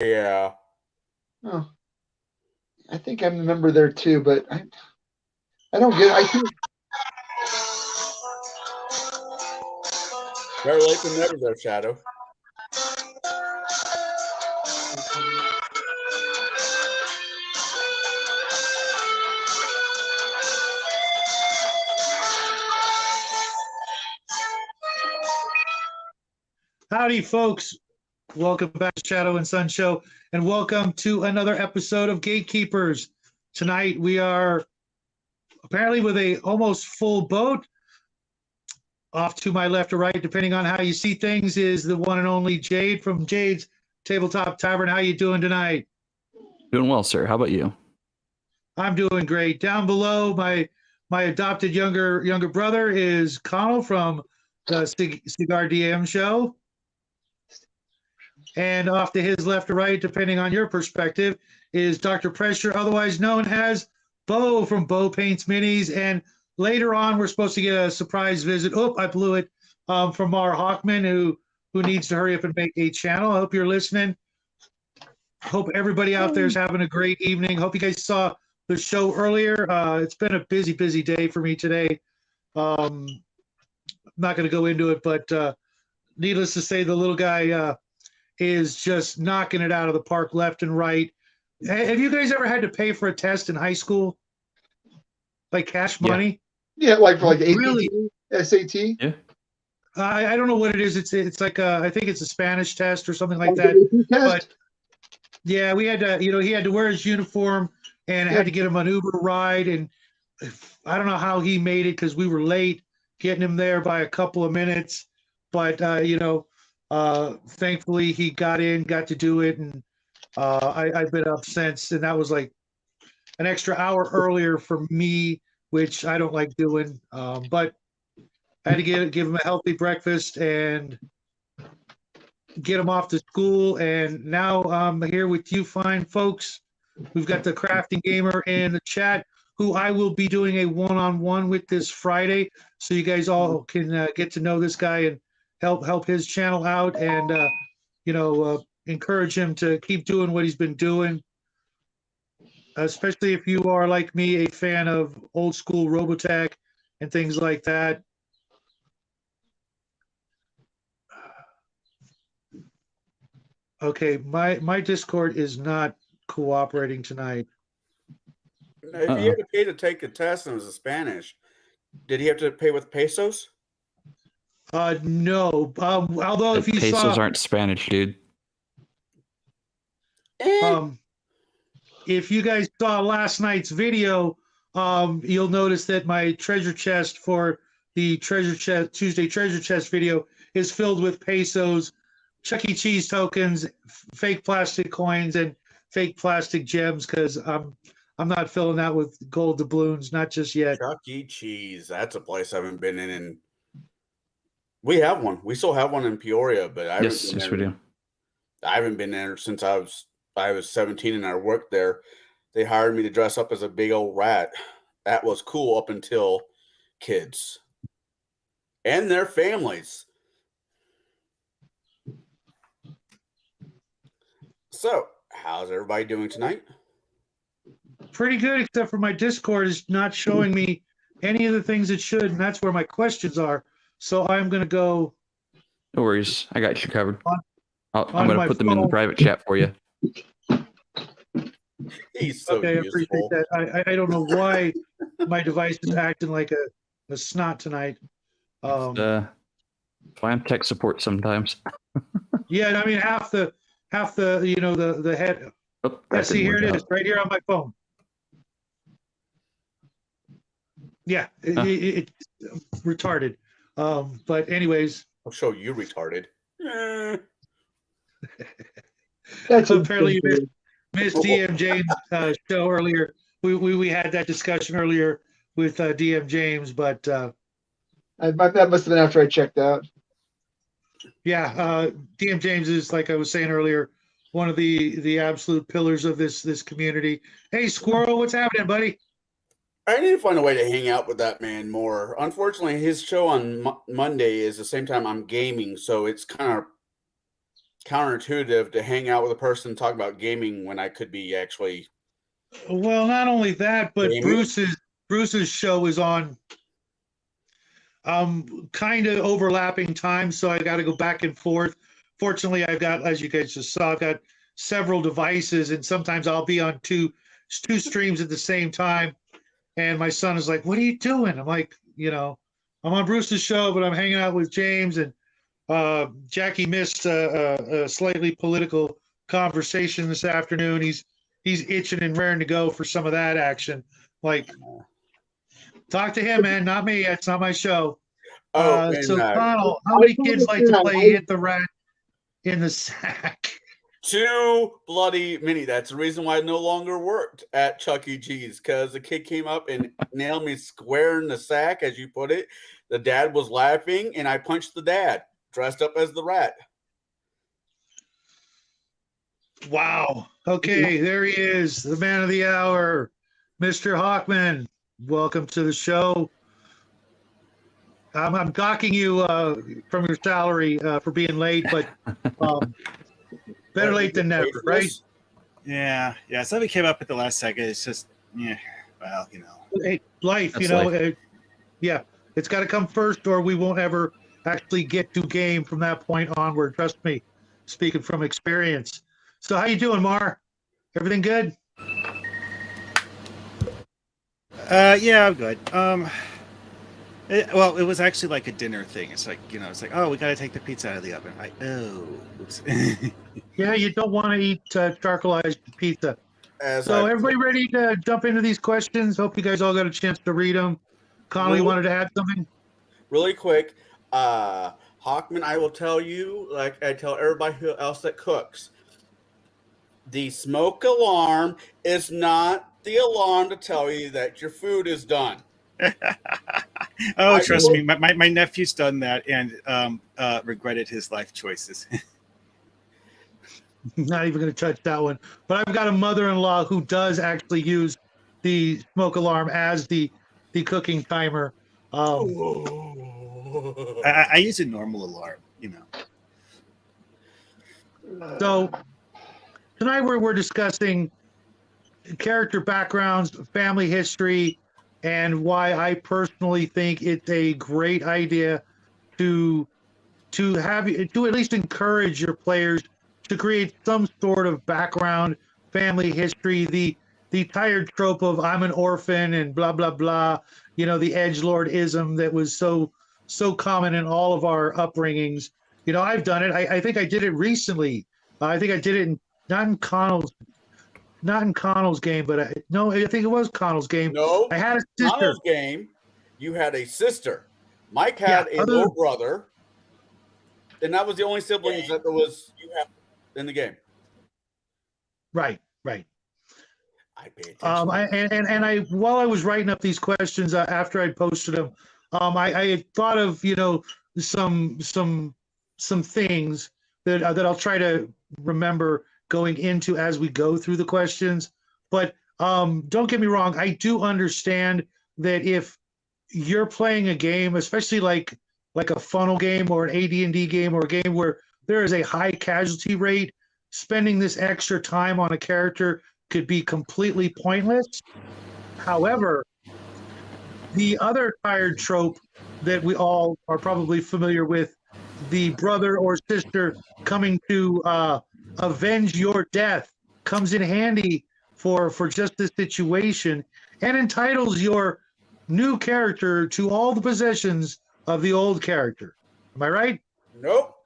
Yeah. Oh, I think I'm a member there too, but I don't get it. I think Better late than never there, Shadow. Howdy, folks. Welcome back to Shadow and Sun Show, and welcome to another episode of Gatekeepers. Tonight, we are apparently with a almost full boat. Off to my left or right, depending on how you see things, is the one and only Jade from Jade's Tabletop Tavern. How you doing tonight? Doing well, sir. How about you? I'm doing great. Down below, my adopted younger brother is Connell from the Cigar DM show. And off to his left or right, depending on your perspective, is Dr. Pressure, otherwise known as Bo from Bo Paints Minis. And later on, we're supposed to get a surprise visit. Oh, I blew it. From Mar Hawkman, who needs to hurry up and make a channel. I hope you're listening. Hope everybody out there is having a great evening. Hope you guys saw the show earlier. It's been a busy day for me today. I'm not going to go into it, but needless to say, the little guy is just knocking it out of the park left and right. Have you guys ever had to pay for a test in high school? Like cash money? yeah, like for like ACT, Really? SAT. Yeah. I don't know what it is. It's like I think it's a Spanish test or something like that. Test? But yeah, we had to, he had to wear his uniform and I had to get him an Uber ride. And I don't know how he made it because we were late getting him there by a couple of minutes. But, thankfully he got to do it. And I've been up since. And that was like an extra hour earlier for me, which I don't like doing. But I had to give him a healthy breakfast and get him off to school. And now I'm here with you fine folks. We've got the Crafting Gamer in the chat, who I will be doing a one-on-one with this Friday. So you guys all can get to know this guy and help his channel out and, encourage him to keep doing what he's been doing. Especially if you are, like me, a fan of old school Robotech and things like that. Okay, my Discord is not cooperating tonight. If he had to pay to take a test and it was in Spanish, did he have to pay with pesos? No. Although if you pesos saw, aren't Spanish, dude. If you guys saw last night's video, you'll notice that my treasure chest for the Tuesday treasure chest video is filled with pesos, Chuck E. Cheese tokens, fake plastic coins, and fake plastic gems because I'm not filling that with gold doubloons, not just yet. Chuck E. Cheese. That's a place I haven't been in. We have one. We still have one in Peoria, but I yes, we do. I haven't been there since I was 17 and I worked there. They hired me to dress up as a big old rat. That was cool up until kids and their families. So, how's everybody doing tonight? Pretty good, except for my Discord is not showing me any of the things it should, and that's where my questions are. So I'm going to go. No worries. I got you covered. I'm on going my to put them in the phone. private chat for you. He's so Okay, I useful. appreciate that. I don't know why my device is acting like a snot tonight. Why I'm tech support sometimes. Yeah, I mean half the the head. Oh, Yeah, see, here it is, right here on my phone. Yeah, it's retarded. But anyways, I'll show you retarded. That's apparently you missed DM James' show earlier. We had that discussion earlier with DM James, but that must have been after I checked out. Yeah, DM James is, like I was saying earlier, one of the absolute pillars of this community. Hey, Squirrel, what's happening, buddy? I need to find a way to hang out with that man more. Unfortunately, his show on Monday is the same time I'm gaming, so it's kind counterintuitive to hang out with a person and talk about gaming when I could be actually Well, not only that, but gaming. Bruce's show is on kind of overlapping time, so I got to go back and forth. Fortunately, I've got, as you guys just saw, I've got several devices, and sometimes I'll be on two streams at the same time. And my son is like, "What are you doing?" I'm like, I'm on Bruce's show, but I'm hanging out with James. And Jackie missed a slightly political conversation this afternoon. He's itching and raring to go for some of that action. Like, talk to him, man, not me. It's not my show. So Connell, how many kids like to play Hit the Rat in the Sack? 2 bloody mini. That's the reason why I no longer worked at Chuck E. Cheese, because the kid came up and nailed me square in the sack, as you put it. The dad was laughing, and I punched the dad, dressed up as the rat. Wow. Okay, there he is, the man of the hour, Mr. Hawkman. Welcome to the show. I'm gawking you from your salary for being late, but better late than never, right? Yeah. Somebody came up at the last second. It's just, well, Hey, life, That's life. Yeah, it's got to come first, or we won't ever actually get to game from that point onward. Trust me, speaking from experience. So how you doing, Mar? Everything good? Yeah, I'm good. It was actually like a dinner thing. It's like, oh, we got to take the pizza out of the oven. Oops. Yeah, you don't want to eat charcoalized pizza. So everybody ready to jump into these questions? Hope you guys all got a chance to read them. Connolly wanted to add something? Really quick, Hawkman, I will tell you, like I tell everybody else that cooks, the smoke alarm is not the alarm to tell you that your food is done. Trust me, my nephew's done that and regretted his life choices. Not even going to touch that one. But I've got a mother-in-law who does actually use the smoke alarm as the cooking timer. I use a normal alarm, So tonight we're discussing character backgrounds, family history, and why I personally think it's a great idea to at least encourage your players to create some sort of background, family history, the tired trope of I'm an orphan and blah blah blah, the edgelordism that was so common in all of our upbringings. I've done it. I think I did it recently. I think I did it not in Connell's game, but I think it was Connell's game. No, I had a sister. Connell's game, you had a sister. Mike had a little brother, and that was the only siblings that was you have in the game. Right. I paid attention. And I while I was writing up these questions after I'd posted them, I had thought of some things that I'll try to remember going into as we go through the questions. But don't get me wrong, I do understand that if you're playing a game, especially like a funnel game or an AD&D game or a game where there is a high casualty rate, spending this extra time on a character could be completely pointless. However, the other tired trope that we all are probably familiar with, the brother or sister coming to avenge your death, comes in handy for just this situation and entitles your new character to all the possessions of the old character. Am I right? Nope.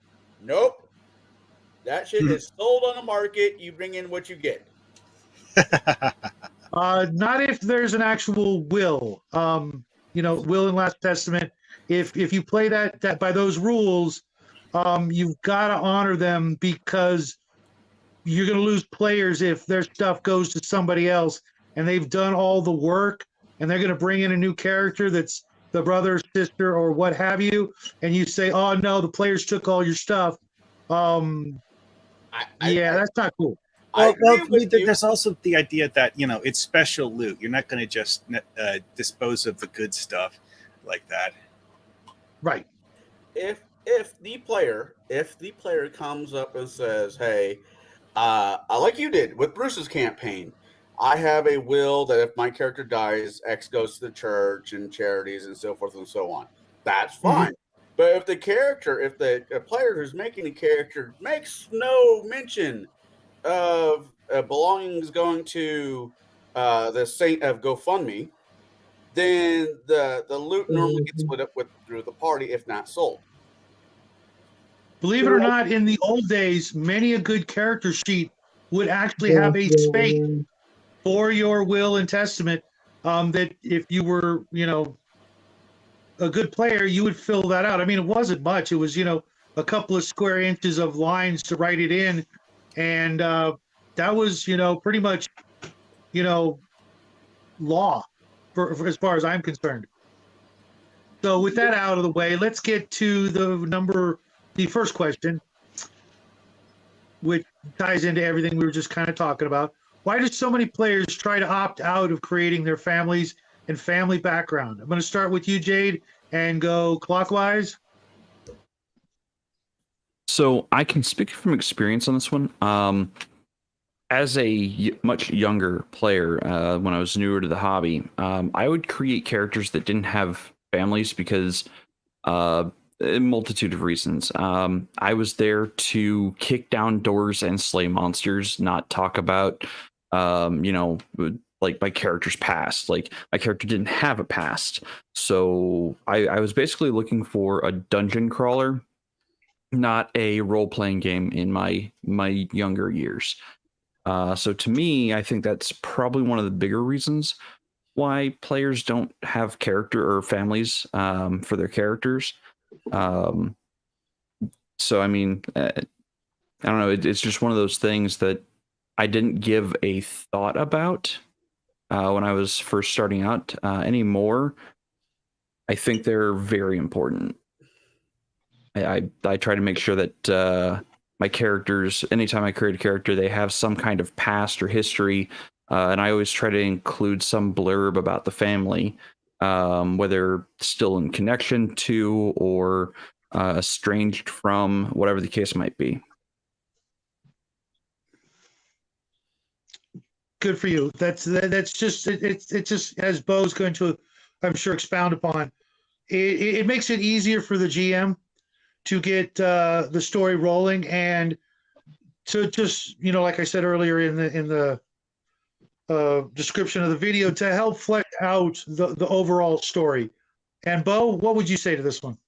That shit is sold on the market. You bring in what you get. Not if there's an actual will. Will in Last Testament. If you play that by those rules, you've got to honor them, because you're going to lose players if their stuff goes to somebody else and they've done all the work and they're going to bring in a new character that's the brother, sister, or what have you, and you say, "Oh no, the players took all your stuff." That's not cool. There's also the idea that it's special loot. You're not going to just dispose of the good stuff like that. Right. If if the player comes up and says, "Hey, like you did with Bruce's campaign, I have a will that if my character dies, X goes to the church and charities and so forth and so on." That's fine. But if the player who's making the character makes no mention of belongings going to the Saint of GoFundMe, then the loot normally gets split up through the party, if not sold. Believe it or not, in the old days, many a good character sheet would actually have a space for your will and testament. That if you were, a good player, you would fill that out. I mean, it wasn't much. It was, a couple of square inches of lines to write it in, and that was, pretty much, law for as far as I'm concerned. So with that out of the way, let's get to the first question, which ties into everything we were just kind of talking about. Why do so many players try to opt out of creating their families and family background? I'm going to start with you, Jade, and go clockwise. So I can speak from experience on this one. As a much younger player, when I was newer to the hobby, I would create characters that didn't have families because a multitude of reasons. I was there to kick down doors and slay monsters, not talk about, like my character's past. Like my character didn't have a past. So I was basically looking for a dungeon crawler, not a role-playing game in my younger years. So to me, I think that's probably one of the bigger reasons why players don't have character or families for their characters. So I mean, I don't know. It's just one of those things that I didn't give a thought about when I was first starting out. Anymore, I think they're very important. I try to make sure that my characters, anytime I create a character, they have some kind of past or history, and I always try to include some blurb about the family, whether still in connection to or estranged from, whatever the case might be. Good for you. That's just it's just, as Bo's going to, I'm sure, expound upon. It makes it easier for the GM to get the story rolling and to just, like I said earlier in the description of the video, to help flesh out the overall story. And Bo, what would you say to this one?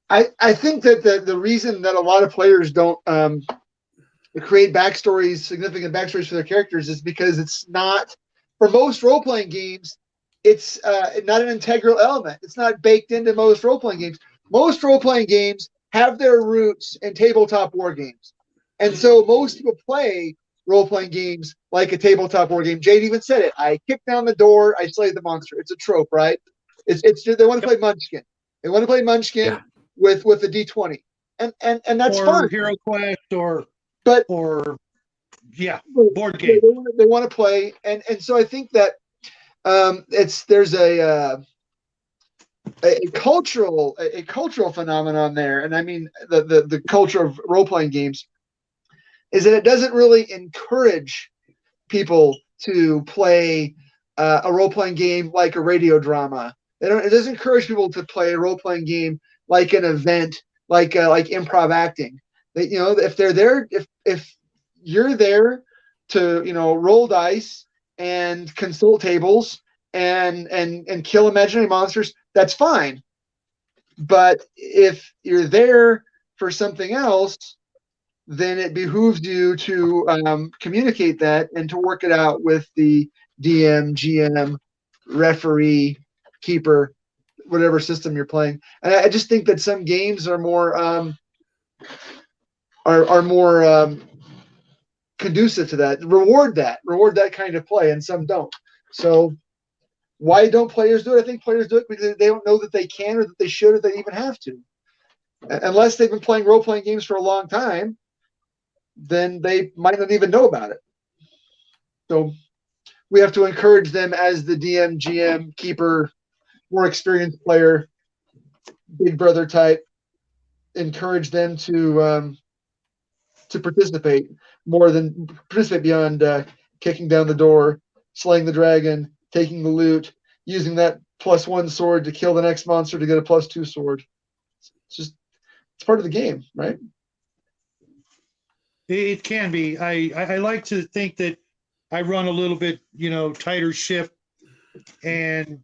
I think that the reason that a lot of players don't create backstories, significant backstories for their characters, is because it's not, for most role-playing games, it's not an integral element. It's not baked into most role-playing games. Most role-playing games have their roots in tabletop war games. And so most people play role-playing games like a tabletop war game. Jade even said it. I kick down the door, I slay the monster. It's a trope, right? It's they want to play Munchkin. They want to play Munchkin with a D20. And that's fun. Hero Quest or board game. They want to play, and so I think that there's a cultural phenomenon there, and I mean the culture of role playing games is that it doesn't really encourage people to play a role playing game like a radio drama. It doesn't encourage people to play a role playing game like an event, like improv acting. If they're there, if you're there to roll dice and consult tables and kill imaginary monsters, that's fine. But if you're there for something else, then it behooves you to communicate that and to work it out with the DM, GM, referee, keeper, whatever system you're playing. And I just think that some games are more conducive to that, reward that kind of play, and some don't. So why don't players do it? I think players do it because they don't know that they can, or that they should, or they even have to. Unless they've been playing role-playing games for a long time, then they might not even know about it. So we have to encourage them as the DM, GM, keeper, more experienced player, big brother type, encourage them to participate beyond kicking down the door, slaying the dragon, taking the loot, using that +1 sword to kill the next monster to get a +2 sword. It's part of the game, right? It can be. I like to think that I run a little bit, tighter shift and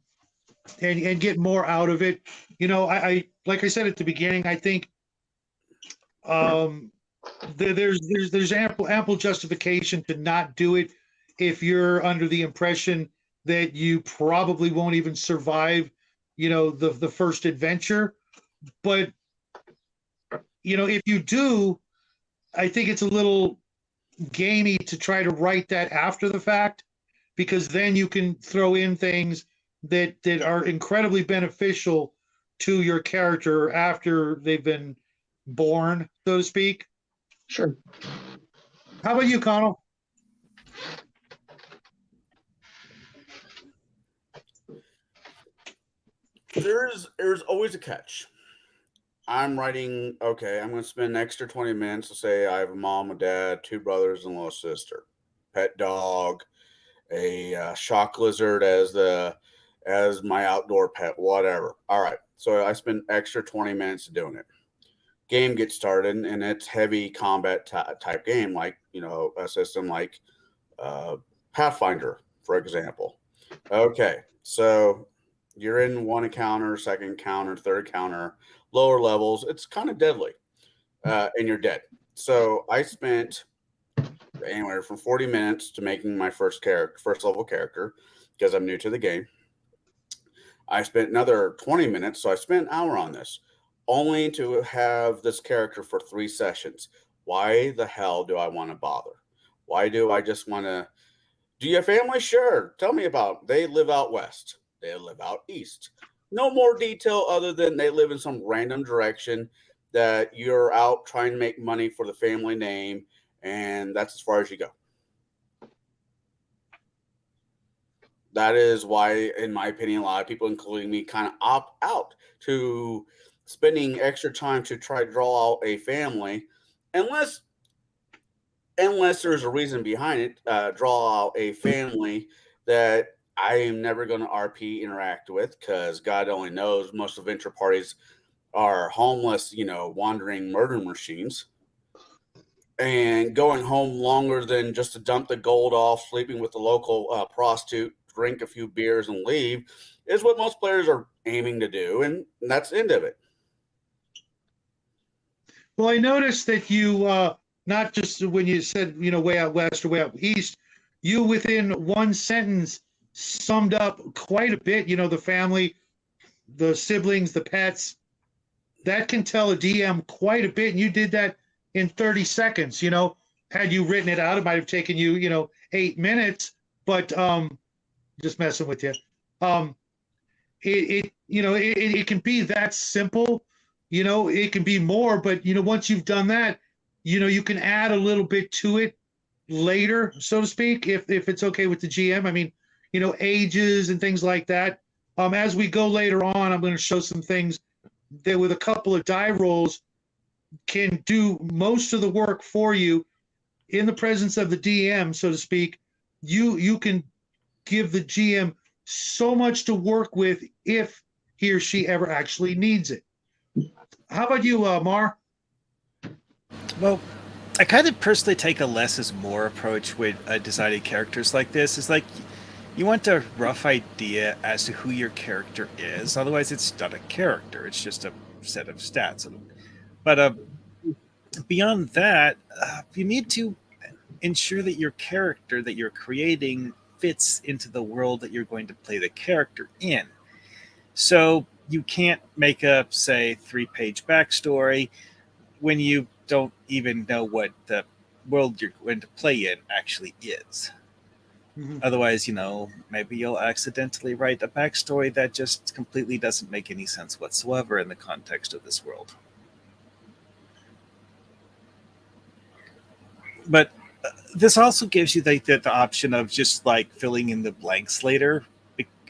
get more out of it. I like I said at the beginning, I think there's ample justification to not do it if you're under the impression that you probably won't even survive, the first adventure. But if you do, I think it's a little gamey to try to write that after the fact, because then you can throw in things that are incredibly beneficial to your character after they've been born, so to speak. Sure. How about you, Connell? There's always a catch. I'm writing, okay, I'm going to spend an extra 20 minutes to say I have a mom, a dad, 2 brothers, and a little sister, pet dog, a shock lizard as my outdoor pet, whatever. All right, so I spend extra 20 minutes doing it. Game gets started, and it's heavy combat type game, like a system like Pathfinder, for example. Okay, so you're in one encounter, second encounter, third encounter, lower levels. It's kind of deadly, and you're dead. So I spent anywhere from 40 minutes to making my first level character, because I'm new to the game. I spent another 20 minutes, so I spent an hour on this, only to have this character for 3 sessions. Why the hell do I want to bother? Why do I just want to? Do you have family? Sure. Tell me about them. They live out west. They live out east. No more detail other than they live in some random direction, that you're out trying to make money for the family name, and that's as far as you go. That is why, in my opinion, a lot of people, including me, kind of opt out to spending extra time to try to draw out a family, unless there's a reason behind it. Draw out a family that I am never going to RP interact with, because God only knows most adventure parties are homeless, wandering murder machines, and going home longer than just to dump the gold off, sleeping with the local prostitute, drink a few beers, and leave, is what most players are aiming to do, and that's the end of it. Well, I noticed that you, not just when you said, way out west or way out east, you within one sentence summed up quite a bit, the family, the siblings, the pets. That can tell a DM quite a bit, and you did that in 30 seconds. Had you written it out, it might have taken you, 8 minutes, but just messing with you. It can be that simple. It can be more, but once you've done that, you can add a little bit to it later, so to speak, if it's okay with the GM. I mean, ages and things like that. As we go later on, I'm going to show some things that with a couple of die rolls can do most of the work for you in the presence of the DM, so to speak. You can give the GM so much to work with if he or she ever actually needs it. How about you, Mar? Well, I kind of personally take a less is more approach with designing characters like this. It's like you want a rough idea as to who your character is. Otherwise, it's not a character. It's just a set of stats. But beyond that, you need to ensure that your character that you're creating fits into the world that you're going to play the character in. So you can't make a, say, 3-page backstory when you don't even know what the world you're going to play in actually is. Mm-hmm. Otherwise, maybe you'll accidentally write a backstory that just completely doesn't make any sense whatsoever in the context of this world. But this also gives you the option of just like filling in the blanks later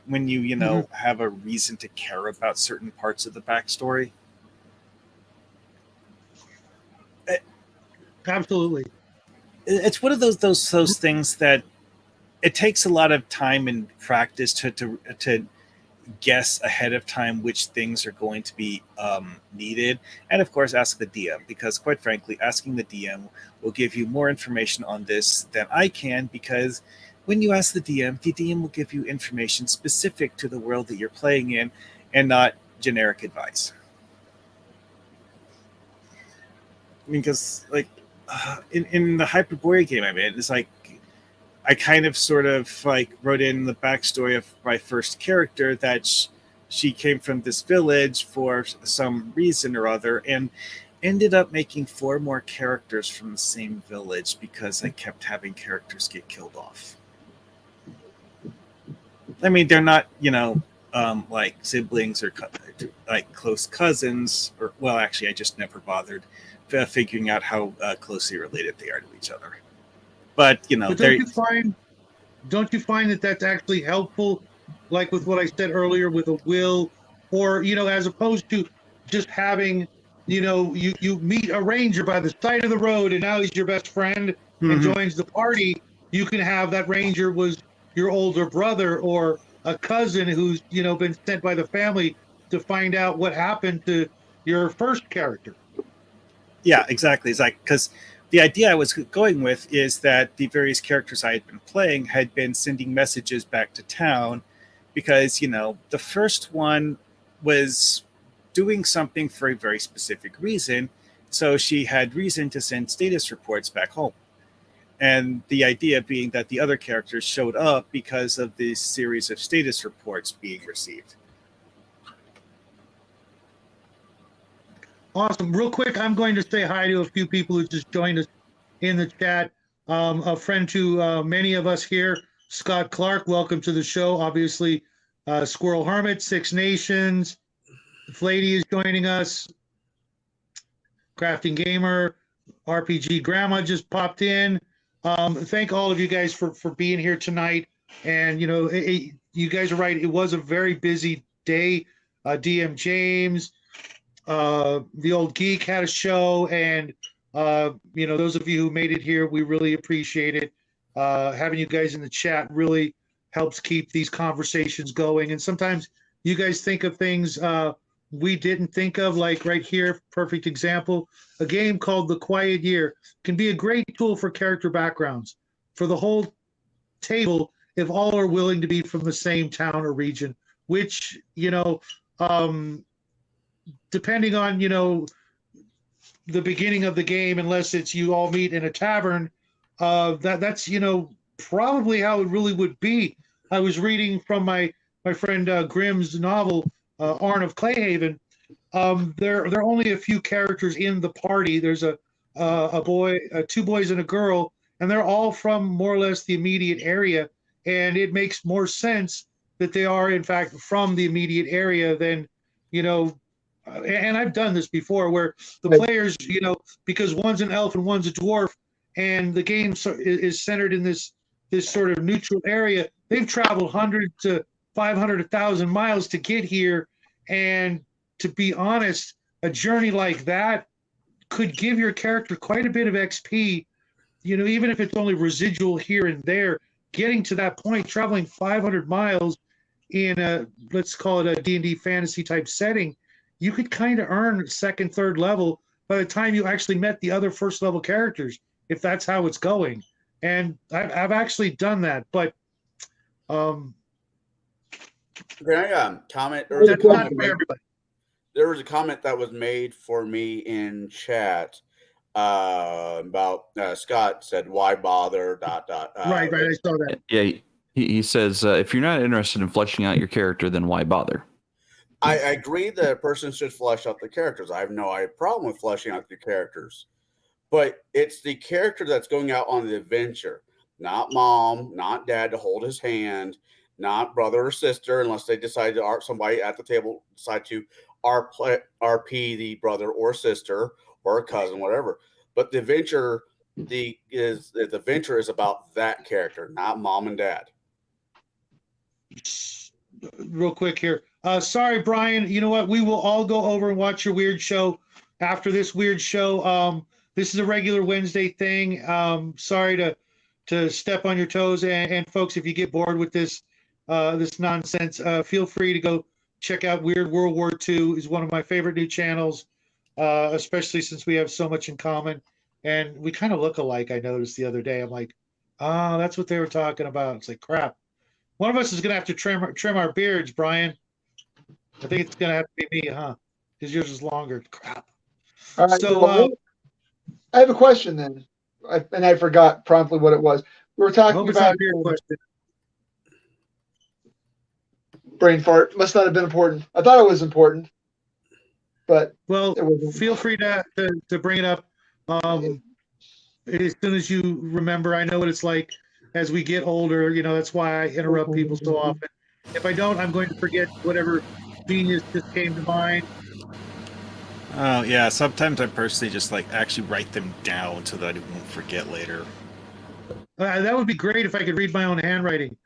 when you mm-hmm. have a reason to care about certain parts of the backstory. Absolutely. It's one of those things that it takes a lot of time and practice to guess ahead of time which things are going to be needed, and of course ask the DM, because quite frankly asking the DM will give you more information on this than I can, because when you ask the DM will give you information specific to the world that you're playing in and not generic advice. I mean, because like in the Hyperborea game I made, it's like I kind of sort of like wrote in the backstory of my first character that she came from this village for some reason or other, and ended up making 4 more characters from the same village because I kept having characters get killed off. I mean, they're not, like siblings or like close cousins, or well, actually, I just never bothered figuring out how closely related they are to each other. But But don't you find that that's actually helpful, like with what I said earlier with a will, or as opposed to just having, you meet a ranger by the side of the road and now he's your best friend and joins the party. You can have that ranger was your older brother or a cousin who's been sent by the family to find out what happened to your first character. Yeah, exactly. It's like, because the idea I was going with is that the various characters I had been playing had been sending messages back to town because, the first one was doing something for a very specific reason. So she had reason to send status reports back home. And the idea being that the other characters showed up because of this series of status reports being received. Awesome. Real quick, I'm going to say hi to a few people who just joined us in the chat. A friend to many of us here, Scott Clark, welcome to the show. Obviously, Squirrel Hermit, Six Nations, Flady is joining us, Crafting Gamer, RPG Grandma just popped in. Thank all of you guys for being here tonight. And, you guys are right. It was a very busy day. DM James, the Old Geek had a show, and those of you who made it here, we really appreciate it. Having you guys in the chat really helps keep these conversations going, and sometimes you guys think of things we didn't think of, like right here, perfect example. A game called The Quiet Year can be a great tool for character backgrounds for the whole table if all are willing to be from the same town or region, which depending on the beginning of the game, unless it's you all meet in a tavern, that's probably how it really would be. I was reading from my friend Grimm's novel, Arn of Clayhaven. There are only a few characters in the party. There's a boy, 2 boys and a girl, and they're all from more or less the immediate area. And it makes more sense that they are in fact from the immediate area than and I've done this before where the players, because one's an elf and one's a dwarf, and the game is centered in this sort of neutral area. They've traveled 100 to 500, 1,000 miles to get here. And to be honest, a journey like that could give your character quite a bit of XP, even if it's only residual here and there. Getting to that point, traveling 500 miles in a, let's call it a D&D fantasy type setting, you could kind of earn 2nd, 3rd level by the time you actually met the other 1st level characters, if that's how it's going. And I've actually done that, but Can I comment? that's not for everybody. There was a comment that was made for me in chat about Scott said, "Why bother?" ... Right. I saw that. Yeah, he says, if you're not interested in fleshing out your character, then why bother? I agree that a person should flesh out the characters. I have no problem with fleshing out the characters. But it's the character that's going out on the adventure, not mom, not dad to hold his hand, not brother or sister, unless they decide to somebody at the table decide to RP the brother or sister or a cousin, whatever. But the adventure is about that character, not mom and dad. Real quick here. Sorry, Brian. You know what? We will all go over and watch your weird show after this weird show. This is a regular Wednesday thing. Sorry to step on your toes, and folks, if you get bored with this this nonsense, feel free to go check out Weird World War II. Is one of my favorite new channels, especially since we have so much in common, and we kind of look alike. I noticed the other day. I'm like, oh, that's what they were talking about. It's like crap. One of us is gonna have to trim our beards, Brian. I think it's gonna have to be me, huh? Because yours is longer. Crap. All right. So, Well, I have a question then, and I forgot promptly what it was. We were I talking hope it's about not your question. brain fart. Must not have been important. I thought it was important, but Well, it wasn't. feel free to bring it up as soon as you remember. I know what it's like as we get older. You know, that's why I interrupt people so often. If I don't, I'm going to forget whatever genius just came to mind. Oh yeah, sometimes I personally just like actually write them down so that I won't forget later. That would be great if I could read my own handwriting.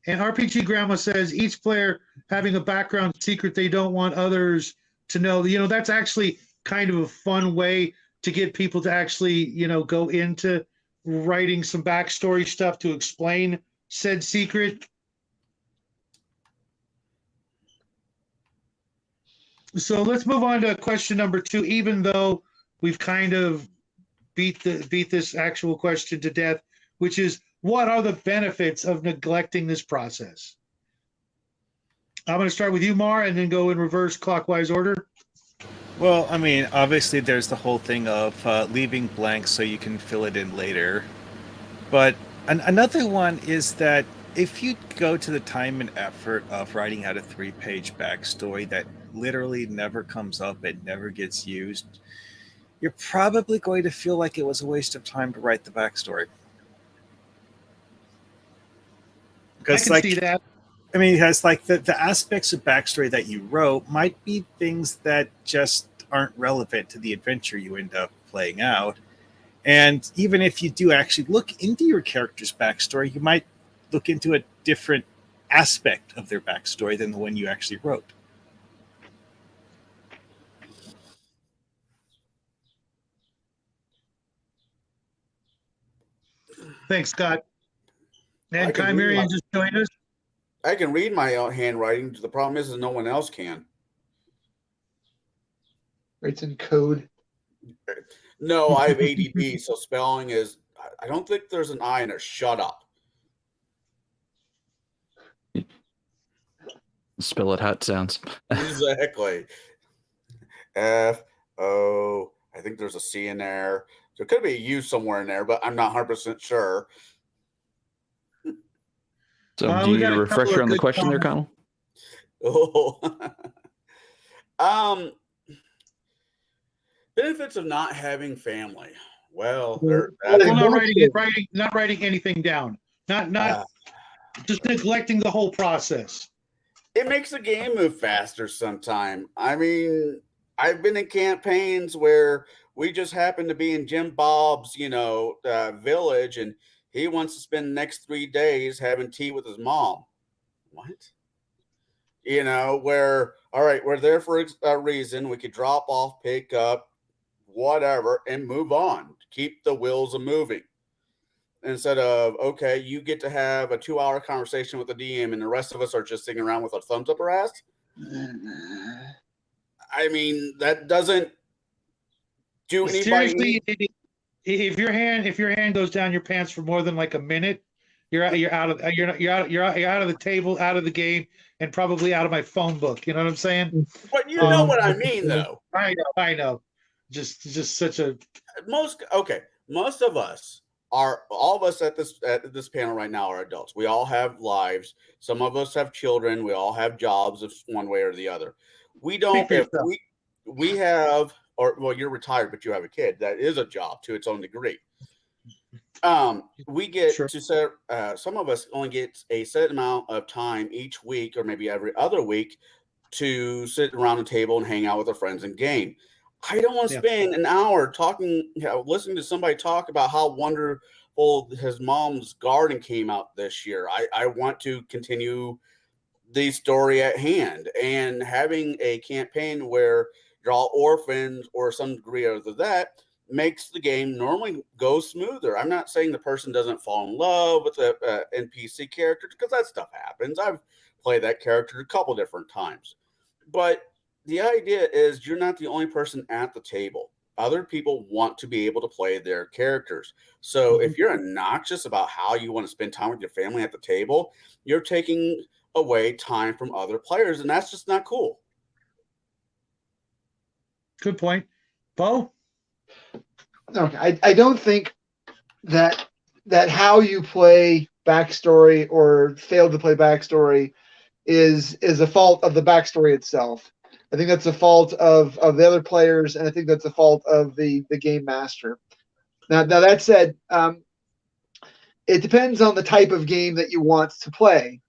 And RPG Grandma says each player having a background secret they don't want others to know. You know, that's actually kind of a fun way to get people to actually, you know, go into writing some backstory stuff to explain said secret. So let's move on to question number 2, even though we've kind of beat this actual question to death, which is, what are the benefits of neglecting this process? I'm going to start with you, Mar, and then go in reverse clockwise order. Well, I mean, obviously there's the whole thing of leaving blank so you can fill it in later. But another one is that if you go to the time and effort of writing out a 3-page backstory that literally never comes up, it never gets used, you're probably going to feel like it was a waste of time to write the backstory. I Because, can like, see that. I mean, because like the aspects of backstory that you wrote might be things that just aren't relevant to the adventure you end up playing out. And even if you do actually look into your character's backstory, you might look into a different aspect of their backstory than the one you actually wrote. Thanks, Scott. I And can read Chimerian my- just joined us. I can read my own handwriting. The problem is no one else can. It's in code. No, I have ADD, so spelling is. I don't think there's an I in it. Shut up. Spill it hot sounds. Exactly. F-O. I think there's a C in there. There could be a U somewhere in there, but I'm not 100% sure. So do We you need got a a couple refresher of on the good question there, comments. Oh. Benefits of not having family. Well, Well, not writing anything down. Not just neglecting the whole process. It makes the game move faster sometime. I mean, I've been in campaigns where we just happen to be in Jim Bob's, village, and he wants to spend the next 3 days having tea with his mom. What? Where, all right, we're there for a reason. We could drop off, pick up, whatever, and move on. Keep the wheels a moving. Instead of, okay, you get to have a 2-hour conversation with the DM and the rest of us are just sitting around with our thumbs up our ass. I mean, that doesn't do anybody. Seriously, if your hand goes down your pants for more than like a minute, you're out of the table, out of the game, and probably out of my phone book. You know what I'm saying? But you know what I mean, though. I know. Just such a Most of us all of us at this panel right now are adults. We all have lives. Some of us have children. We all have jobs of one way or the other. We don't. If we have, or well, you're retired, but you have a kid. That is a job to its own degree. We get to set. Some of us only get a set amount of time each week, or maybe every other week, to sit around the table and hang out with our friends and game. I don't want to spend an hour talking, listening to somebody talk about how wonderful his mom's garden came out this year. I want to continue the story at hand, and having a campaign where you're all orphans or some degree of that makes the game normally go smoother. I'm not saying the person doesn't fall in love with a NPC character, because that stuff happens. I've played that character a couple different times. But the idea is you're not the only person at the table. Other people want to be able to play their characters. So if you're obnoxious about how you want to spend time with your family at the table, you're taking away time from other players, and that's just not cool. Good point. Bo? Okay, I don't think that how you play backstory or fail to play backstory is a fault of the backstory itself. I think that's a fault of the other players, and I think that's a fault of the game master. Now that said, it depends on the type of game that you want to play.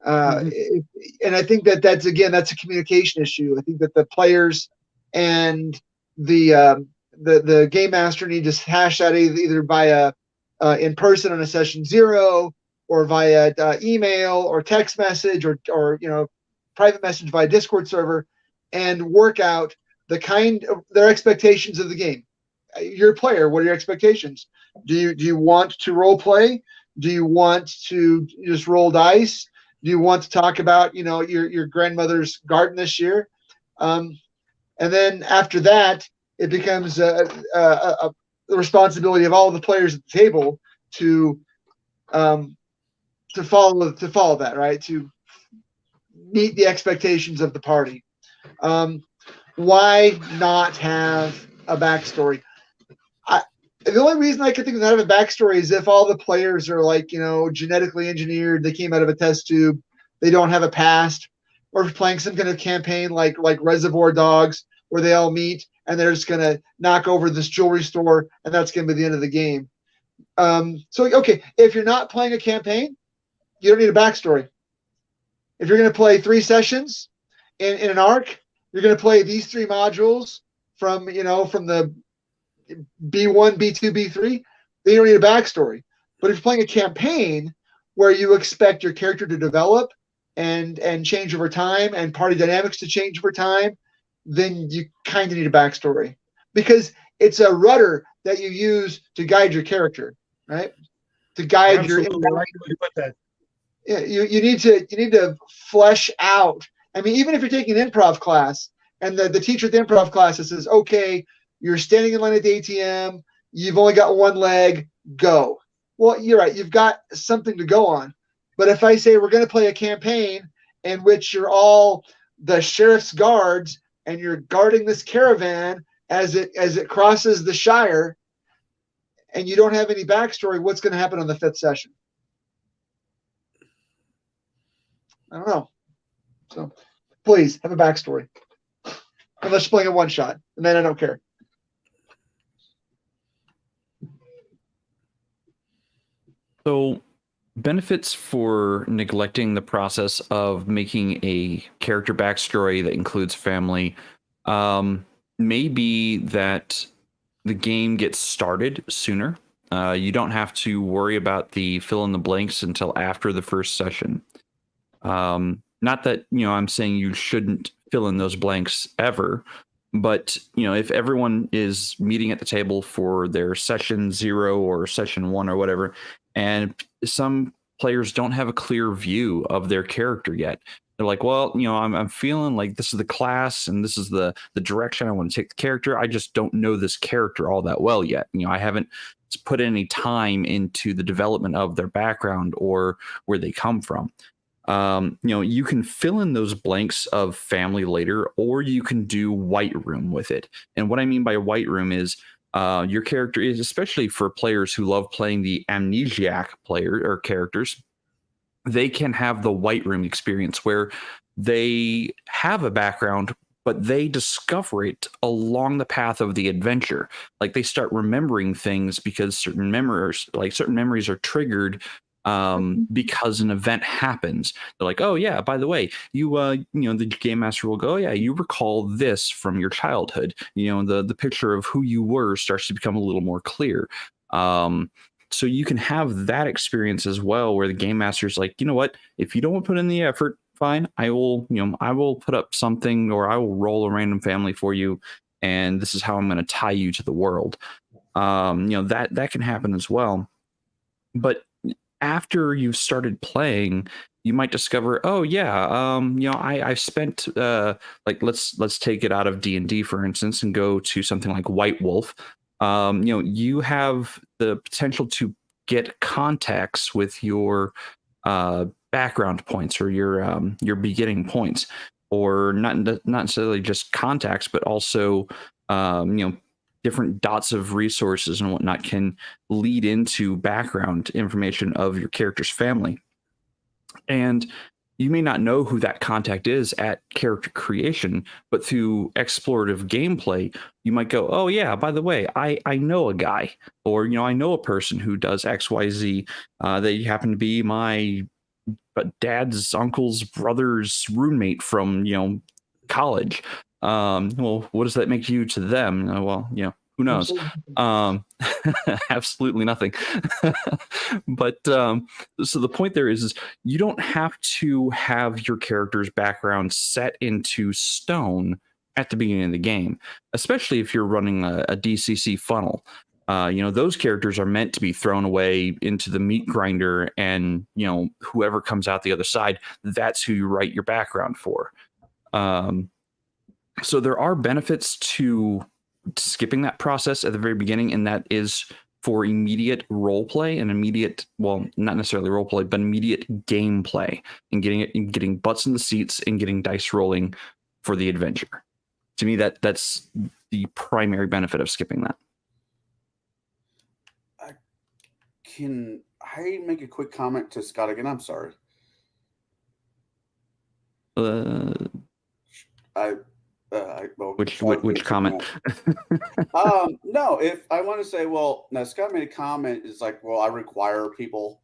And I think that's a communication issue. I think that the players and the game master need to hash out either via in person on a session 0, or via email or text message, or private message via Discord server, and work out their expectations of the game. You're a player. What are your expectations? Do you want to role play? Do you want to just roll dice? Do you want to talk about your grandmother's garden this year? And then after that, it becomes the responsibility of all the players at the table to follow that, right? To meet the expectations of the party. Why not have a backstory? The only reason I could think of not having a backstory is if all the players are genetically engineered, they came out of a test tube, they don't have a past, or if playing some kind of campaign like Reservoir Dogs, where they all meet and they're just going to knock over this jewelry store, and that's going to be the end of the game. Okay, if you're not playing a campaign, you don't need a backstory. If you're going to play 3 sessions in an arc, you're going to play these 3 modules from the B1, B2, B3, then you don't need a backstory. But if you're playing a campaign where you expect your character to develop and change over time, and party dynamics to change over time, then you kind of need a backstory, because it's a rudder that you use to guide your character, right? To guide Absolutely. I like the way you put that. Yeah, you need to flesh out. I mean, even if you're taking an improv class, and the teacher at the improv class says, okay, you're standing in line at the ATM, you've only got one leg, go. Well, you're right, you've got something to go on. But if I say we're going to play a campaign in which you're all the sheriff's guards and you're guarding this caravan as it crosses the Shire, and you don't have any backstory, what's going to happen on the 5th session? I don't know. So please have a backstory. Unless you're playing a one shot, and then I don't care. So, benefits for neglecting the process of making a character backstory that includes family may be that the game gets started sooner. You don't have to worry about the fill in the blanks until after the first session. Not that, I'm saying you shouldn't fill in those blanks ever, but, if everyone is meeting at the table for their session 0 or session 1 or whatever, and some players don't have a clear view of their character yet, they're like, well, I'm feeling like this is the class and this is the direction I want to take the character. I just don't know this character all that well yet. I haven't put any time into the development of their background or where they come from. You can fill in those blanks of family later, or you can do white room with it. And what I mean by white room is your character is, especially for players who love playing the amnesiac player or characters, they can have the white room experience where they have a background, but they discover it along the path of the adventure. Like they start remembering things because certain memories are triggered because an event happens. They're like, oh yeah, by the way, the game master will go, oh, yeah, you recall this from your childhood. The picture of who you were starts to become a little more clear. So you can have that experience as well, where the game master's like, you know what, if you don't want to put in the effort, fine, I will put up something, or I will roll a random family for you, and this is how I'm going to tie you to the world. That can happen as well. But after you've started playing, you might discover, oh yeah, I spent let's take it out of D&D, for instance, and go to something like White Wolf. You have the potential to get contacts with your background points or your beginning points, or not necessarily just contacts, but also different dots of resources and whatnot can lead into background information of your character's family. And you may not know who that contact is at character creation, but through explorative gameplay, you might go, oh yeah, by the way, I know a guy, or I know a person who does XYZ. They happen to be my dad's uncle's brother's roommate from college. Well, what does that make you to them? Well, who knows? Absolutely nothing. But so the point there is you don't have to have your character's background set into stone at the beginning of the game, especially if you're running a DCC funnel. Those characters are meant to be thrown away into the meat grinder, and whoever comes out the other side, that's who you write your background for. So there are benefits to skipping that process at the very beginning, and that is for immediate role play and not necessarily role play, but immediate gameplay, and getting butts in the seats and getting dice rolling for the adventure. To me, that's the primary benefit of skipping that. Can I make a quick comment to Scott again? I'm sorry. Which comment? No, if I want to say, well, now Scott made a comment. It's like, well, I require people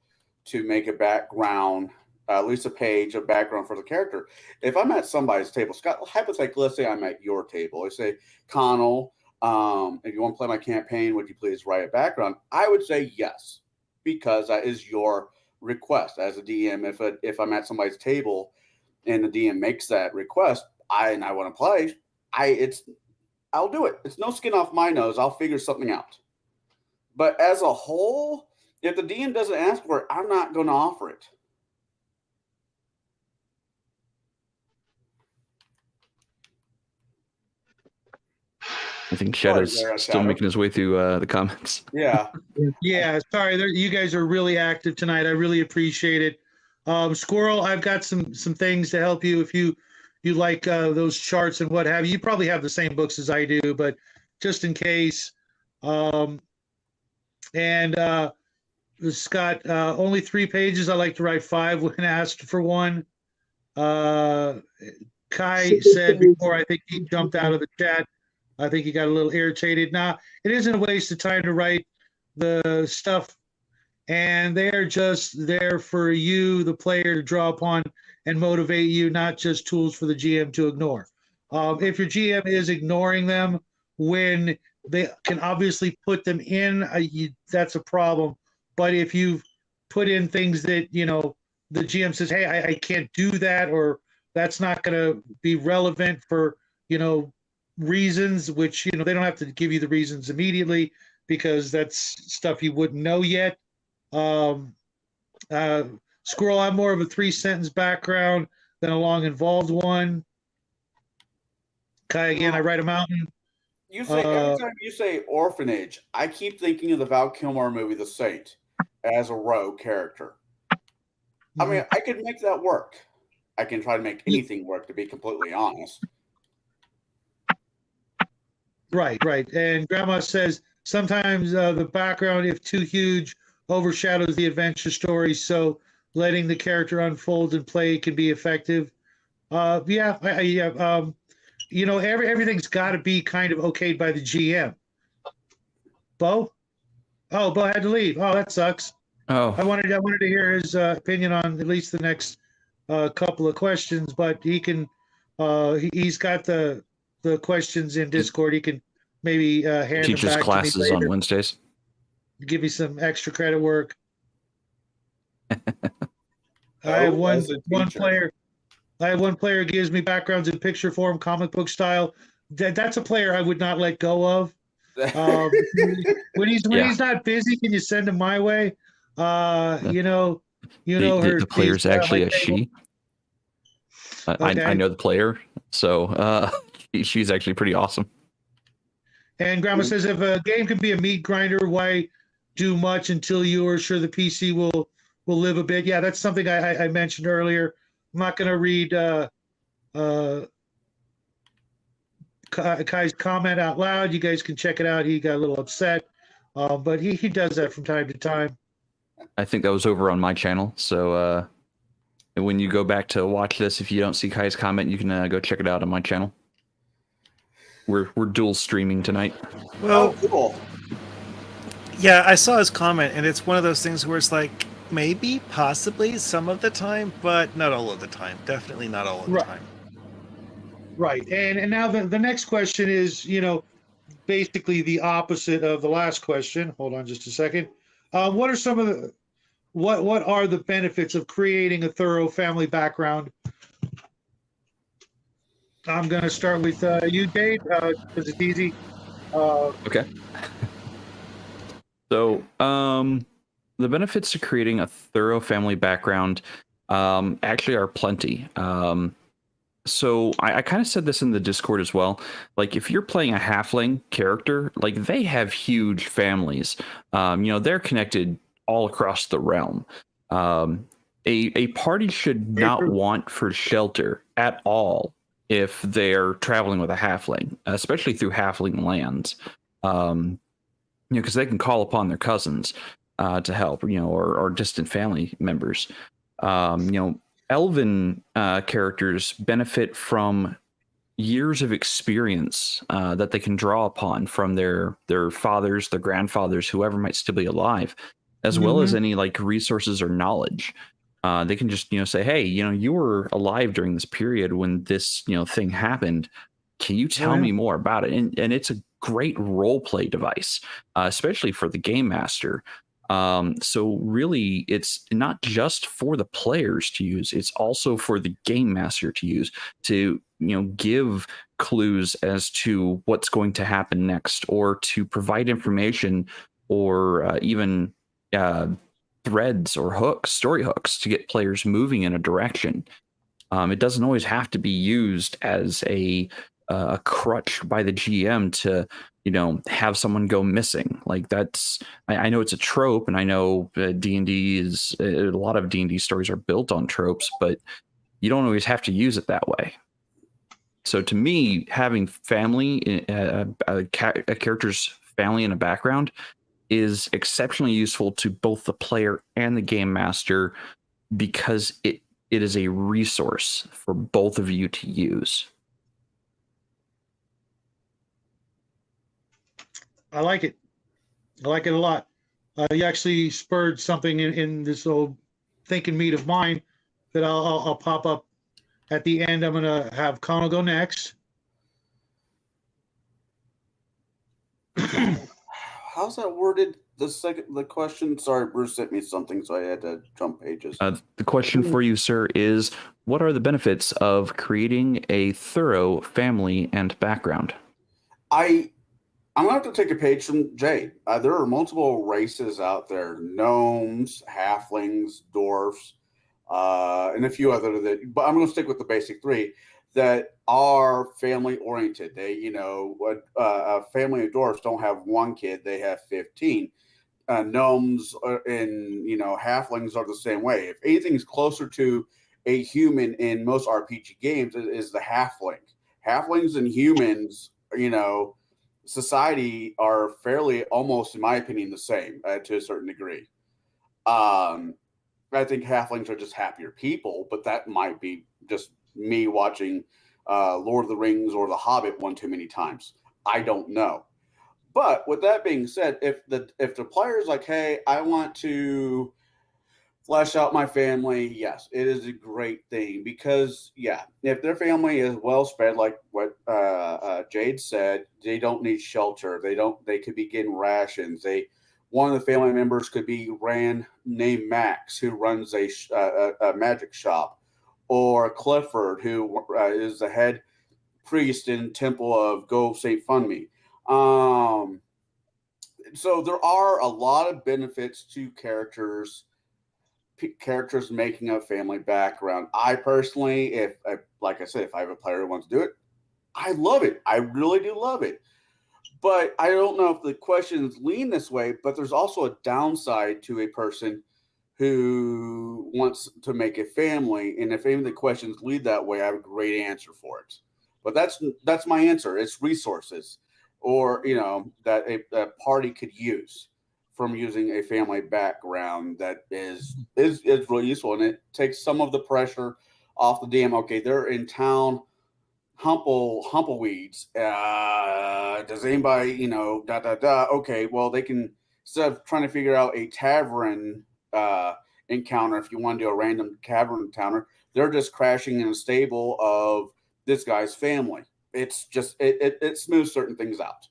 to make a background, at least a page of background for the character. If I'm at somebody's table, Scott, hypothetically, let's say I'm at your table. I say, Connell, if you want to play my campaign, would you please write a background? I would say yes, because that is your request as a DM. If I'm at somebody's table and the DM makes that request, I want to play, I'll do it. It's no skin off my nose. I'll figure something out. But as a whole, if the DM doesn't ask for it, I'm not going to offer it. I think Shadow's still making his way through the comments. Yeah. Yeah, sorry. You guys are really active tonight. I really appreciate it. Squirrel, I've got some things to help you if you like those charts and what have you. You probably have the same books as I do, but just in case. Scott, only 3 pages. I like to write 5 when asked for one. Kai said before, I think he jumped out of the chat. I think he got a little irritated. Now, it isn't a waste of time to write the stuff, and they are just there for you, the player, to draw upon and motivate you, not just tools for the GM to ignore. If your GM is ignoring them when they can obviously put them in, that's a problem. But if you've put in things that, the GM says, hey, I can't do that, or that's not going to be relevant for, reasons, which, they don't have to give you the reasons immediately because that's stuff you wouldn't know yet. Squirrel, I'm more of a 3-sentence background than a long involved one. Kai, again, I write a mountain. You say every time you say orphanage, I keep thinking of the Val Kilmer movie, The Saint, as a rogue character. I mean, I could make that work. I can try to make anything work, to be completely honest. Right. And Grandma says sometimes the background, if too huge, overshadows the adventure story. So letting the character unfold and play can be effective. Everything's got to be kind of okayed by the GM. Bo? Oh, Bo had to leave. Oh, that sucks. Oh, I wanted to hear his opinion on at least the next couple of questions, but he can. He's got the questions in Discord. He can maybe hand teaches them back classes to me later. on Wednesdays. Give me some extra credit work. I have Oh, one as a teacher. player. I have one player who gives me backgrounds in picture form, comic book style. That's a player I would not let go of. When he's Yeah. not busy, can you send him my way? You know her. The player's actually a she. I Okay. know the player, so she's actually pretty awesome. And Grandma says, if a game can be a meat grinder, why do much until you are sure the PC will live a bit? Yeah, that's something I mentioned earlier. I'm not going to read Kai's comment out loud. You guys can check it out. He got a little upset, but he does that from time to time. I think that was over on my channel. So when you go back to watch this, if you don't see Kai's comment, you can go check it out on my channel. We're dual streaming tonight. Well, Oh, cool. yeah, I saw his comment, and it's one of those things where it's like maybe, possibly, some of the time, but not all of the time. Definitely not all of the time. Right. And now the next question is, basically the opposite of the last question. Hold on just a second. What are some of the what are the benefits of creating a thorough family background? I'm going to start with you, Dave, because it's easy. Okay. So, the benefits to creating a thorough family background actually are plenty. So I kind of said this in the Discord as well. Like, if you're playing a halfling character, like, they have huge families. They're connected all across the realm. A party should not want for shelter at all if they're traveling with a halfling, especially through halfling lands. Because they can call upon their cousins to help, or distant family members. Elven characters benefit from years of experience that they can draw upon from their fathers, their grandfathers, whoever might still be alive, as well as any like resources or knowledge. They can just say, hey, you were alive during this period when this thing happened. Can you tell me more about it? And it's a great role play device, especially for the game master. So really, it's not just for the players to use; it's also for the game master to use to give clues as to what's going to happen next, or to provide information, or even threads or hooks, story hooks, to get players moving in a direction. It doesn't always have to be used as a crutch by the GM to have someone go missing. Like, that's I know it's a trope, and I know D&D is a lot of D&D stories are built on tropes, but you don't always have to use it that way. So to me, having family, a character's family in a background is exceptionally useful to both the player and the game master, because it is a resource for both of you to use. I like it. I like it a lot. You actually spurred something in this old thinking meat of mine that I'll pop up at the end. I'm going to have Connell go next. How's that worded? The question. Sorry, Bruce sent me something, so I had to jump pages. The question for you, sir, is what are the benefits of creating a thorough family and background? I'm going to have to take a page from Jade. There are multiple races out there: gnomes, halflings, dwarfs, and a few other that. But I'm going to stick with the basic three that are family oriented. They, a family of dwarfs don't have one kid; they have 15. Gnomes and halflings are the same way. If anything's closer to a human in most RPG games, is the halfling. Halflings and humans, society are fairly, almost in my opinion, the same to a certain degree. I think halflings are just happier people, but that might be just me watching Lord of the Rings or The Hobbit one too many times. I don't know. But with that being said, if the player is like, hey, I want to flesh out my family, yes, it is a great thing, because if their family is well spread, like what Jade said, they don't need shelter. They could be getting rations. One of the family members could be named Max, who runs a magic shop, or Clifford, who is the head priest in Temple of Go St. Fund Me. so there are a lot of benefits to characters making a family background. I personally, like I said, if I have a player who wants to do it, I love it. I really do love it. But I don't know if the questions lean this way, but there's also a downside to a person who wants to make a family. And if any of the questions lead that way, I have a great answer for it. But that's my answer. It's resources, or that a party could use from using a family background that is really useful, and it takes some of the pressure off the DM. Okay, they're in town, humpleweeds. Does anybody Okay, well, they can, instead of trying to figure out a tavern encounter, if you want to do a random tavern encounter, they're just crashing in a stable of this guy's family. It's just it smooths certain things out.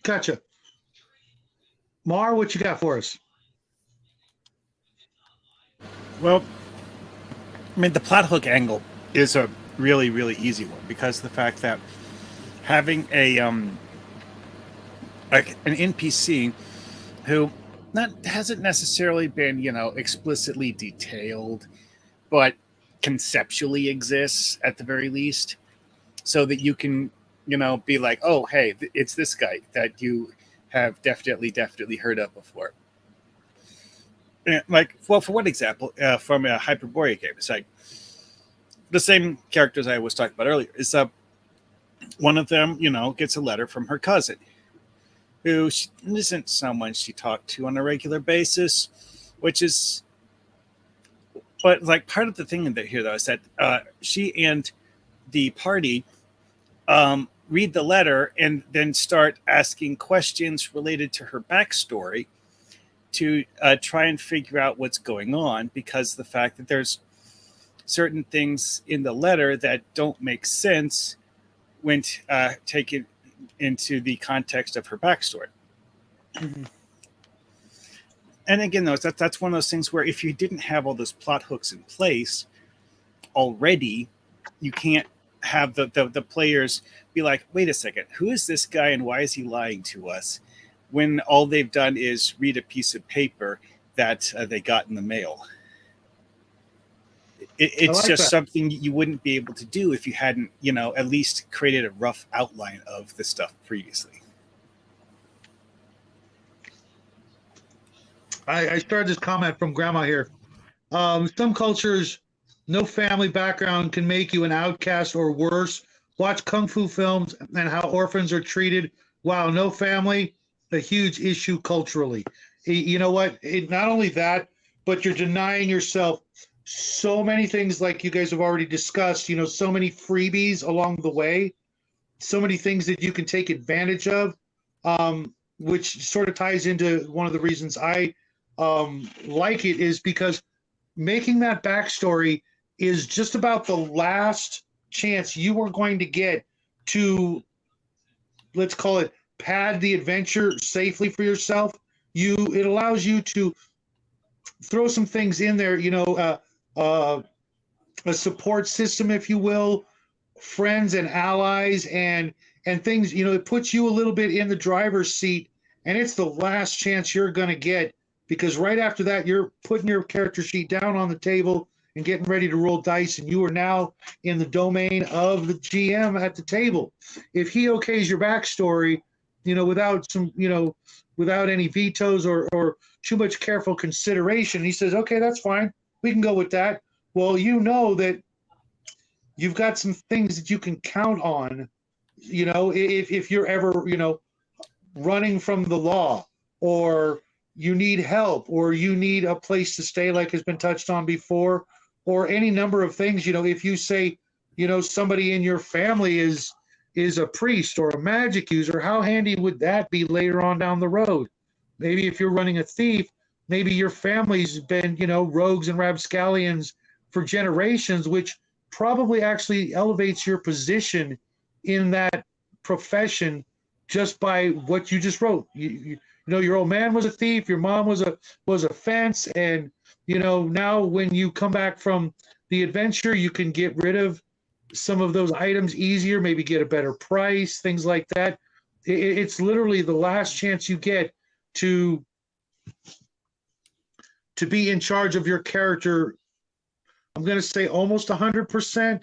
Gotcha. Mar, what you got for us? Well, I mean, the plot hook angle is a really, really easy one, because of the fact that having like an NPC who hasn't necessarily been, explicitly detailed, but conceptually exists at the very least, so that you can, be like, oh, hey, it's this guy that you have definitely heard of before. Like, well, for one example, from a Hyperborea game, it's like the same characters I was talking about earlier. Is one of them, gets a letter from her cousin, who isn't someone she talked to on a regular basis, but like part of the thing in here though is that she and the party read the letter and then start asking questions related to her backstory to try and figure out what's going on, because the fact that there's certain things in the letter that don't make sense when taken into the context of her backstory. Mm-hmm. And again, though, that's one of those things where if you didn't have all those plot hooks in place already, you can't have the players be like, wait a second, who is this guy and why is he lying to us? When all they've done is read a piece of paper that they got in the mail. It's like just something you wouldn't be able to do if you hadn't, at least created a rough outline of the stuff previously. I started this comment from Grandma here. Some cultures, no family background can make you an outcast or worse. Watch kung fu films and how orphans are treated. Wow, no family, a huge issue culturally. You know what? Not only that, but you're denying yourself so many things, like you guys have already discussed, so many freebies along the way, so many things that you can take advantage of, which sort of ties into one of the reasons I like it, is because making that backstory is just about the last chance you are going to get to, let's call it, pad the adventure safely for yourself. It allows you to throw some things in there, a support system, if you will, friends and allies and things, it puts you a little bit in the driver's seat, and it's the last chance you're going to get, because right after that, you're putting your character sheet down on the table and getting ready to roll dice, and you are now in the domain of the GM at the table. If he okays your backstory, without any vetoes or too much careful consideration, he says, okay, that's fine, we can go with that. Well, that you've got some things that you can count on, if you're ever, running from the law, or you need help, or you need a place to stay, like has been touched on before, or any number of things. If you say, somebody in your family is a priest or a magic user, how handy would that be later on down the road? Maybe if you're running a thief, maybe your family's been, rogues and rapscallions for generations, which probably actually elevates your position in that profession just by what you just wrote. Your old man was a thief, your mom was a fence, and now when you come back from the adventure, you can get rid of some of those items easier, maybe get a better price, things like that. it's literally the last chance you get to be in charge of your character. I'm going to say almost 100%.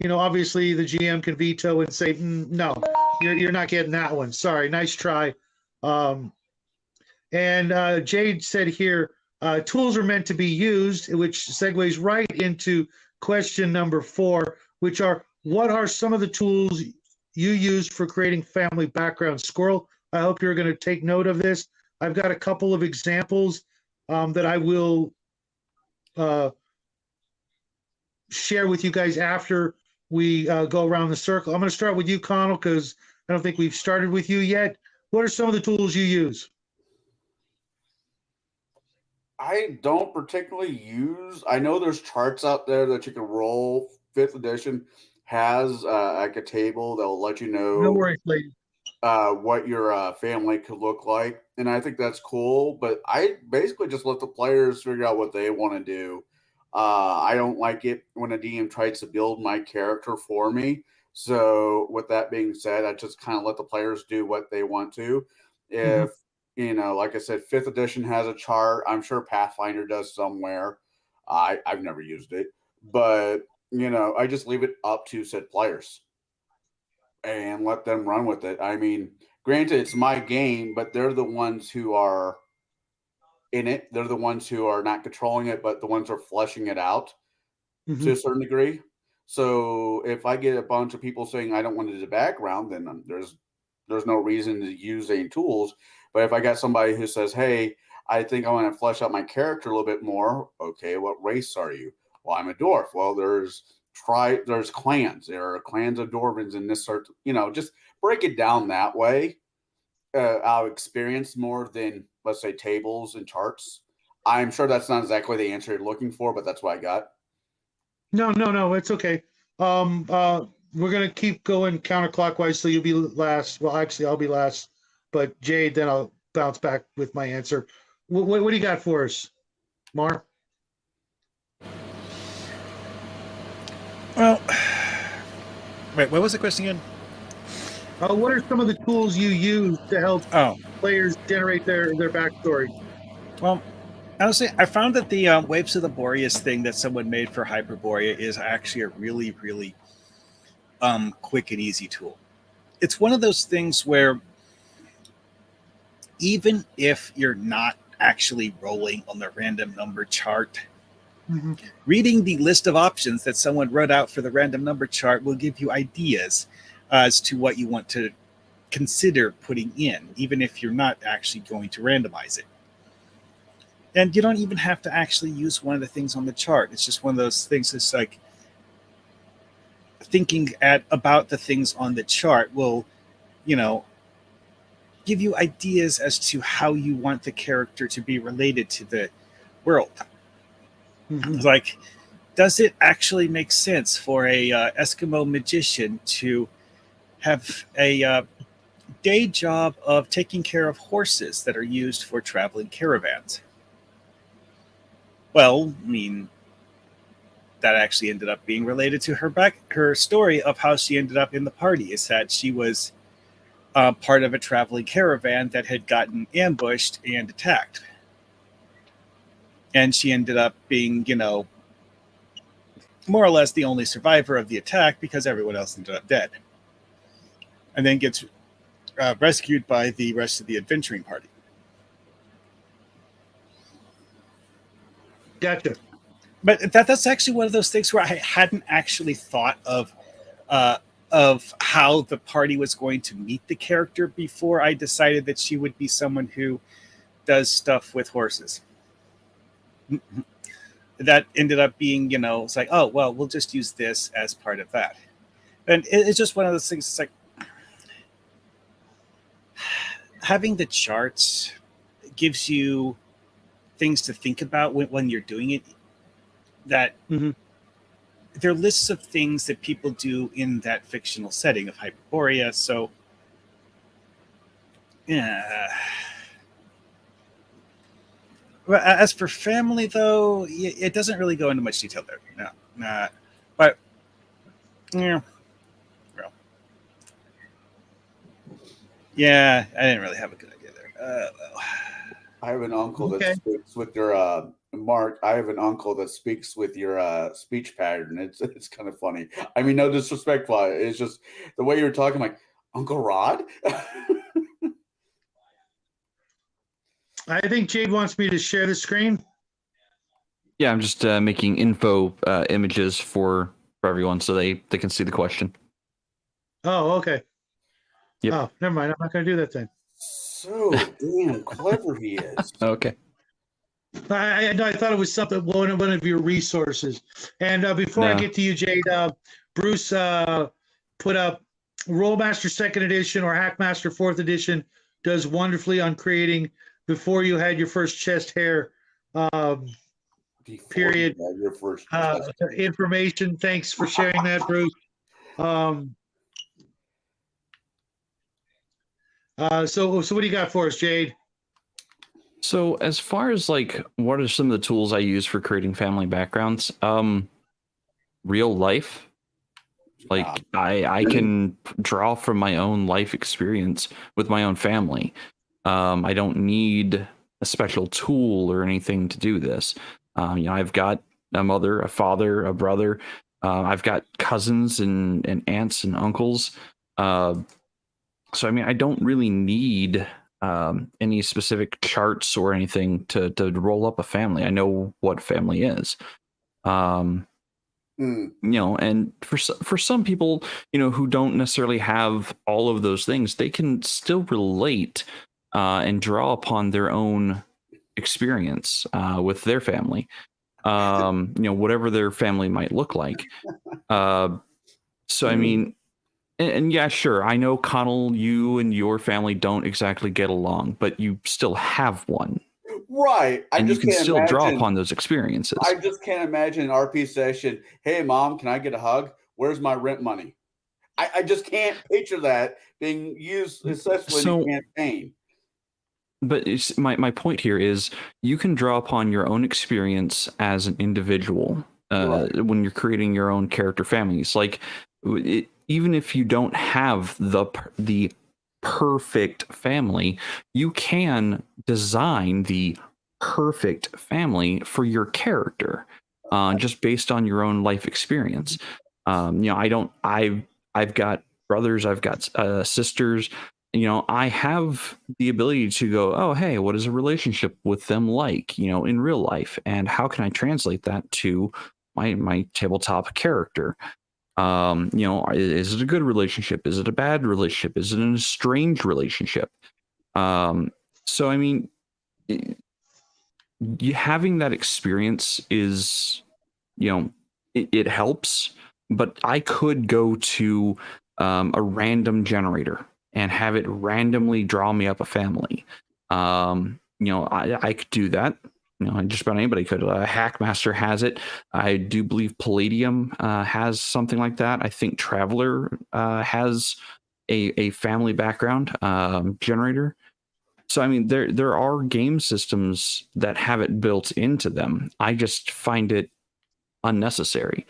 Obviously the GM can veto and say, no, you're not getting that one. Sorry, nice try. And Jade said here, tools are meant to be used, which segues right into question number 4, which are, what are some of the tools you use for creating family background? Squirrel, I hope you're going to take note of this. I've got a couple of examples that I will share with you guys after we go around the circle. I'm going to start with you, Connell, because I don't think we've started with you yet. What are some of the tools you use? I don't particularly use. I know there's charts out there that you can roll. 5th edition has like a table that will let you No know worries, lady. what your family could look like, and I think that's cool. But I basically just let the players figure out what they want to do. I don't like it when a DM tries to build my character for me. So with that being said, I just kind of let the players do what they want to. If like I said, 5th edition has a chart. I'm sure Pathfinder does somewhere. I've never used it, but I just leave it up to said players and let them run with it. I mean, granted, it's my game, but they're the ones who are in it. They're the ones who are not controlling it, but the ones who are fleshing it out to a certain degree. So if I get a bunch of people saying I don't want it in the background, then there's no reason to use any tools. But if I got somebody who says, "Hey, I think I want to flesh out my character a little bit more," okay, what race are you? Well, I'm a dwarf. Well, there's clans. There are clans of dwarves in this sort. Just break it down that way. Out of experience more than, let's say, tables and charts. I'm sure that's not exactly the answer you're looking for, but that's what I got. No, it's okay. We're gonna keep going counterclockwise, so you'll be last. Well, actually, I'll be last, but Jade, then I'll bounce back with my answer. What do you got for us, Mar? Well, wait, what was the question again? What are some of the tools you use to help players generate their backstory? Well, honestly, I found that the Waves of the Boreas thing that someone made for Hyperborea is actually a really, really quick and easy tool. It's one of those things where even if you're not actually rolling on the random number chart, reading the list of options that someone wrote out for the random number chart will give you ideas as to what you want to consider putting in, even if you're not actually going to randomize it. And you don't even have to actually use one of the things on the chart. It's just one of those things that's like thinking about the things on the chart will, give you ideas as to how you want the character to be related to the world. It's like, does it actually make sense for a Eskimo magician to have a day job of taking care of horses that are used for traveling caravans? Well, I mean, that actually ended up being related to her story of how she ended up in the party. Is that she was part of a traveling caravan that had gotten ambushed and attacked. And she ended up being, more or less the only survivor of the attack because everyone else ended up dead. And then gets rescued by the rest of the adventuring party. Gotcha. But that's actually one of those things where I hadn't actually thought of how the party was going to meet the character before I decided that she would be someone who does stuff with horses. That ended up being, it's like, oh, well, we'll just use this as part of that. And it's just one of those things. It's like having the charts gives you things to think about when you're doing it. That there are lists of things that people do in that fictional setting of Hyperborea. So, yeah. Well, as for family, though, it doesn't really go into much detail there. No, but yeah, well, Yeah, I didn't really have a good idea there. Well. I have an uncle Okay. that speaks with your Mark. I have an uncle that speaks with your speech pattern. It's kind of funny. I mean, no disrespect, but it's just the way you were talking. Like Uncle Rod. I think Jade wants me to share the screen. Yeah, I'm just making info images for everyone so they can see the question. Oh, okay. Yep. Oh, never mind. I'm not going to do that then. So damn clever he is. Okay. I thought it was something, one of your resources. And before I No. get to you, Jade, Bruce put up Rollmaster 2nd Edition or Hackmaster 4th Edition does wonderfully on creating before you had your first chest hair Before period you had your first information. Thanks for sharing that, Bruce. So what do you got for us, Jade? So as far as like what are some of the tools I use for creating family backgrounds? Real life. Like I can draw from my own life experience with my own family. I don't need a special tool or anything to do this. I've got a mother, a father, a brother. I've got cousins and aunts and uncles. So I mean, I don't really need any specific charts or anything to roll up a family. I know what family is. And for some people, who don't necessarily have all of those things, they can still relate and draw upon their own experience with their family. Whatever their family might look like. So I mean. And yeah, sure. I know, Connell, you and your family don't exactly get along, but you still have one. Right. And you can still draw upon those experiences. I just can't imagine an RP session. Hey, Mom, can I get a hug? Where's my rent money? I just can't picture that being used successfully in a campaign. But my point here is you can draw upon your own experience as an individual when you're creating your own character families. Like, even if you don't have the perfect family, you can design the perfect family for your character, just based on your own life experience. I've got brothers, I've got sisters. I have the ability to go, oh, hey, what is a relationship with them like, in real life? And how can I translate that to my tabletop character? Is it a good relationship? Is it a bad relationship? Is it an estranged relationship? So, I mean, having that experience is, it helps, but I could go to a random generator and have it randomly draw me up a family. I could do that. Just about anybody could. Hackmaster has it. I do believe Palladium has something like that. I think Traveler has a family background generator. So I mean, there are game systems that have it built into them. I just find it unnecessary.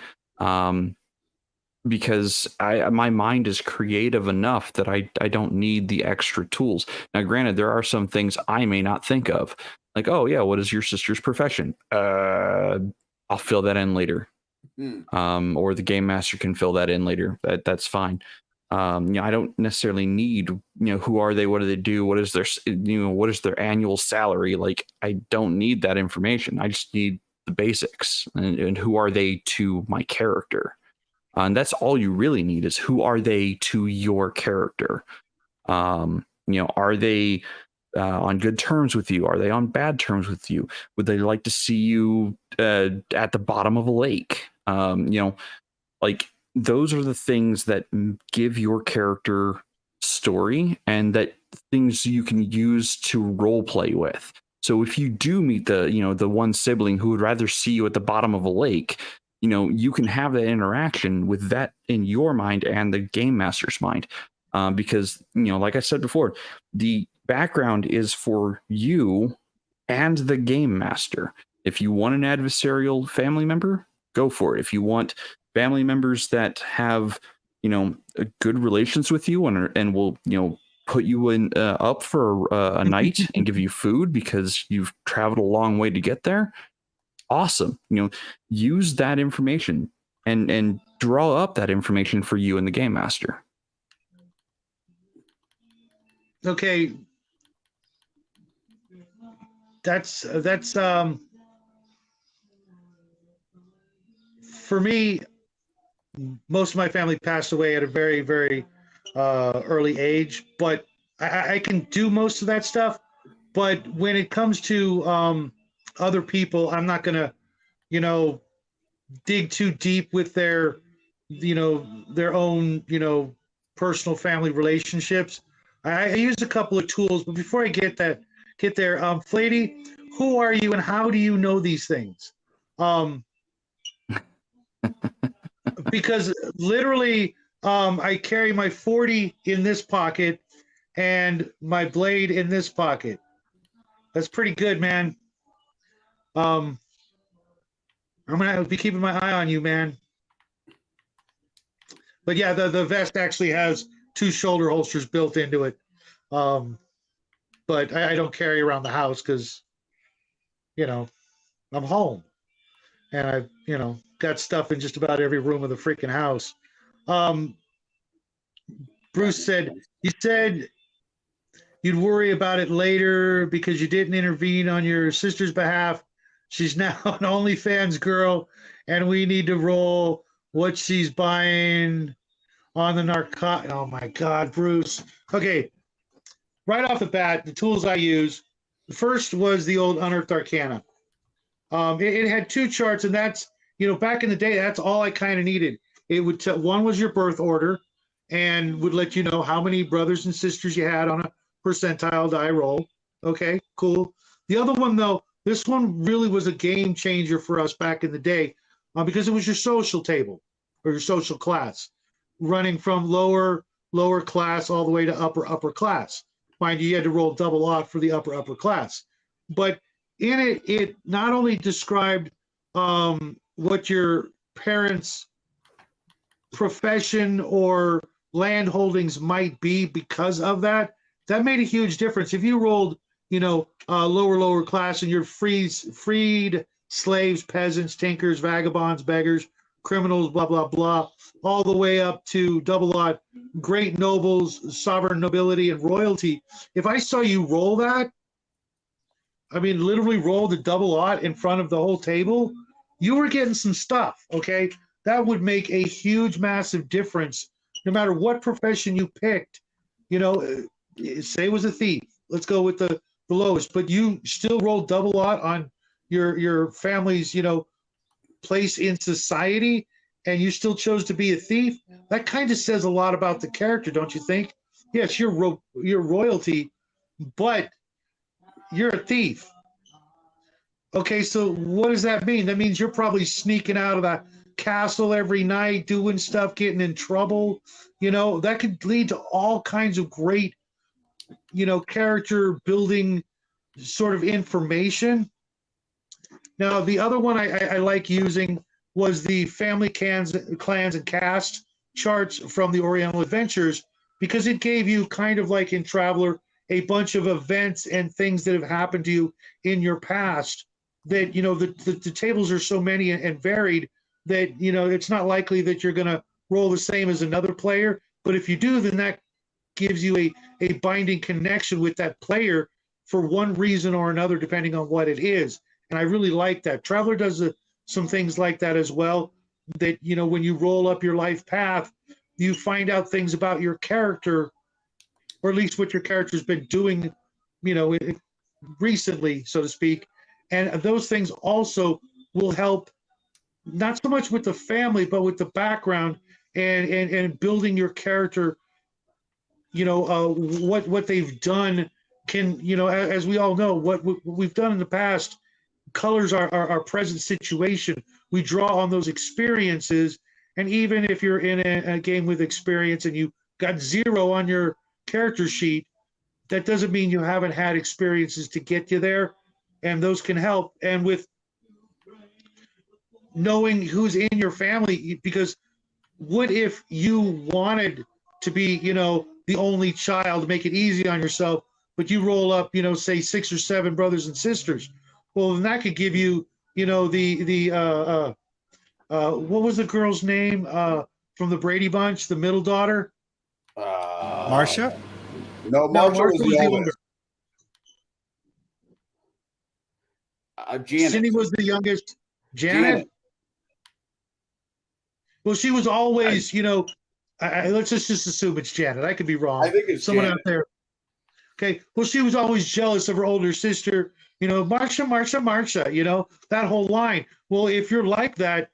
Because my mind is creative enough that I don't need the extra tools. Now, granted, there are some things I may not think of, like, oh yeah, what is your sister's profession? I'll fill that in later, or the game master can fill that in later. That's fine. I don't necessarily need, who are they? What do they do? What is their, what is their annual salary? Like, I don't need that information. I just need the basics and who are they to my character. And that's all you really need is who are they to your character? Are they on good terms with you? Are they on bad terms with you? Would they like to see you at the bottom of a lake? Like those are the things that give your character story and that things you can use to role play with. So if you do meet the one sibling who would rather see you at the bottom of a lake, you can have that interaction with that in your mind and the game master's mind. Because, like I said before, the background is for you and the game master. If you want an adversarial family member, go for it. If you want family members that have, good relations with you and will, put you in up for a night and give you food because you've traveled a long way to get there, awesome. Use that information and draw up that information for you and the game master. Okay, that's for me. Most of my family passed away at a very, very early age, but I can do most of that stuff. But when it comes to other people, I'm not gonna, dig too deep with their, their own, personal family relationships. I use a couple of tools, but before I get there, Flady, who are you and how do you know these things? Because literally, I carry my 40 in this pocket and my blade in this pocket. That's pretty good, man. I'm gonna be keeping my eye on you, man. But yeah, the vest actually has 2 shoulder holsters built into it. But I don't carry around the house because, I'm home and I've, got stuff in just about every room of the freaking house. Bruce said, you said you'd worry about it later because you didn't intervene on your sister's behalf. She's now an OnlyFans girl, and we need to roll what she's buying on the narcotic. Oh my God, Bruce. Okay, right off the bat, the tools I use. The first was the old Unearthed Arcana. It had 2 charts, and that's, back in the day, that's all I kind of needed. It would one was your birth order, and would let you know how many brothers and sisters you had on a percentile die roll. Okay, cool. The other one, though, this one really was a game changer for us back in the day because it was your social table or your social class, running from lower class all the way to upper class. Mind you had to roll double odd for the upper class. But in it not only described what your parents' profession or land holdings might be because of that. That made a huge difference. If you rolled, lower class and you're freed slaves, peasants, tinkers, vagabonds, beggars, criminals, blah, blah, blah, all the way up to double odd, great nobles, sovereign nobility, and royalty. If I saw you roll that, literally roll the double odd in front of the whole table, you were getting some stuff, okay? That would make a huge, massive difference no matter what profession you picked. Say it was a thief. Let's go with the lowest, but you still rolled double odd on your family's, place in society, and you still chose to be a thief. That kind of says a lot about the character, don't you think? Yes, you're royalty, but you're a thief. Okay, so what does that mean? That means you're probably sneaking out of the castle every night, doing stuff, getting in trouble. That could lead to all kinds of great, character building sort of information. Now, the other one I like using was the family clans and caste charts from the Oriental Adventures, because it gave you kind of like in Traveler a bunch of events and things that have happened to you in your past that, the tables are so many and varied that, it's not likely that you're going to roll the same as another player. But if you do, then that gives you a binding connection with that player for one reason or another, depending on what it is. And I really like that. Traveler does some things like that as well, that, when you roll up your life path, you find out things about your character, or at least what your character's been doing, recently, so to speak. And those things also will help, not so much with the family, but with the background and building your character, what they've done can, as we all know, what we've done in the past colors our present situation. We draw on those experiences. And even if you're in a game with experience and you got 0 on your character sheet, that doesn't mean you haven't had experiences to get you there. And those can help. And with knowing who's in your family, because what if you wanted to be, the only child, make it easy on yourself, but you roll up, say 6 or 7 brothers and sisters. Well, then that could give you, what was the girl's name from the Brady Bunch, the middle daughter? Marsha? No, No, Marsha was the older. oldest. Janet. Cindy was the youngest. Janet. Well, she was always, let's just assume it's Janet. I could be wrong. I think it's someone Janet. out there. Okay. Well, she was always jealous of her older sister, Marsha, that whole line. Well, if you're like that,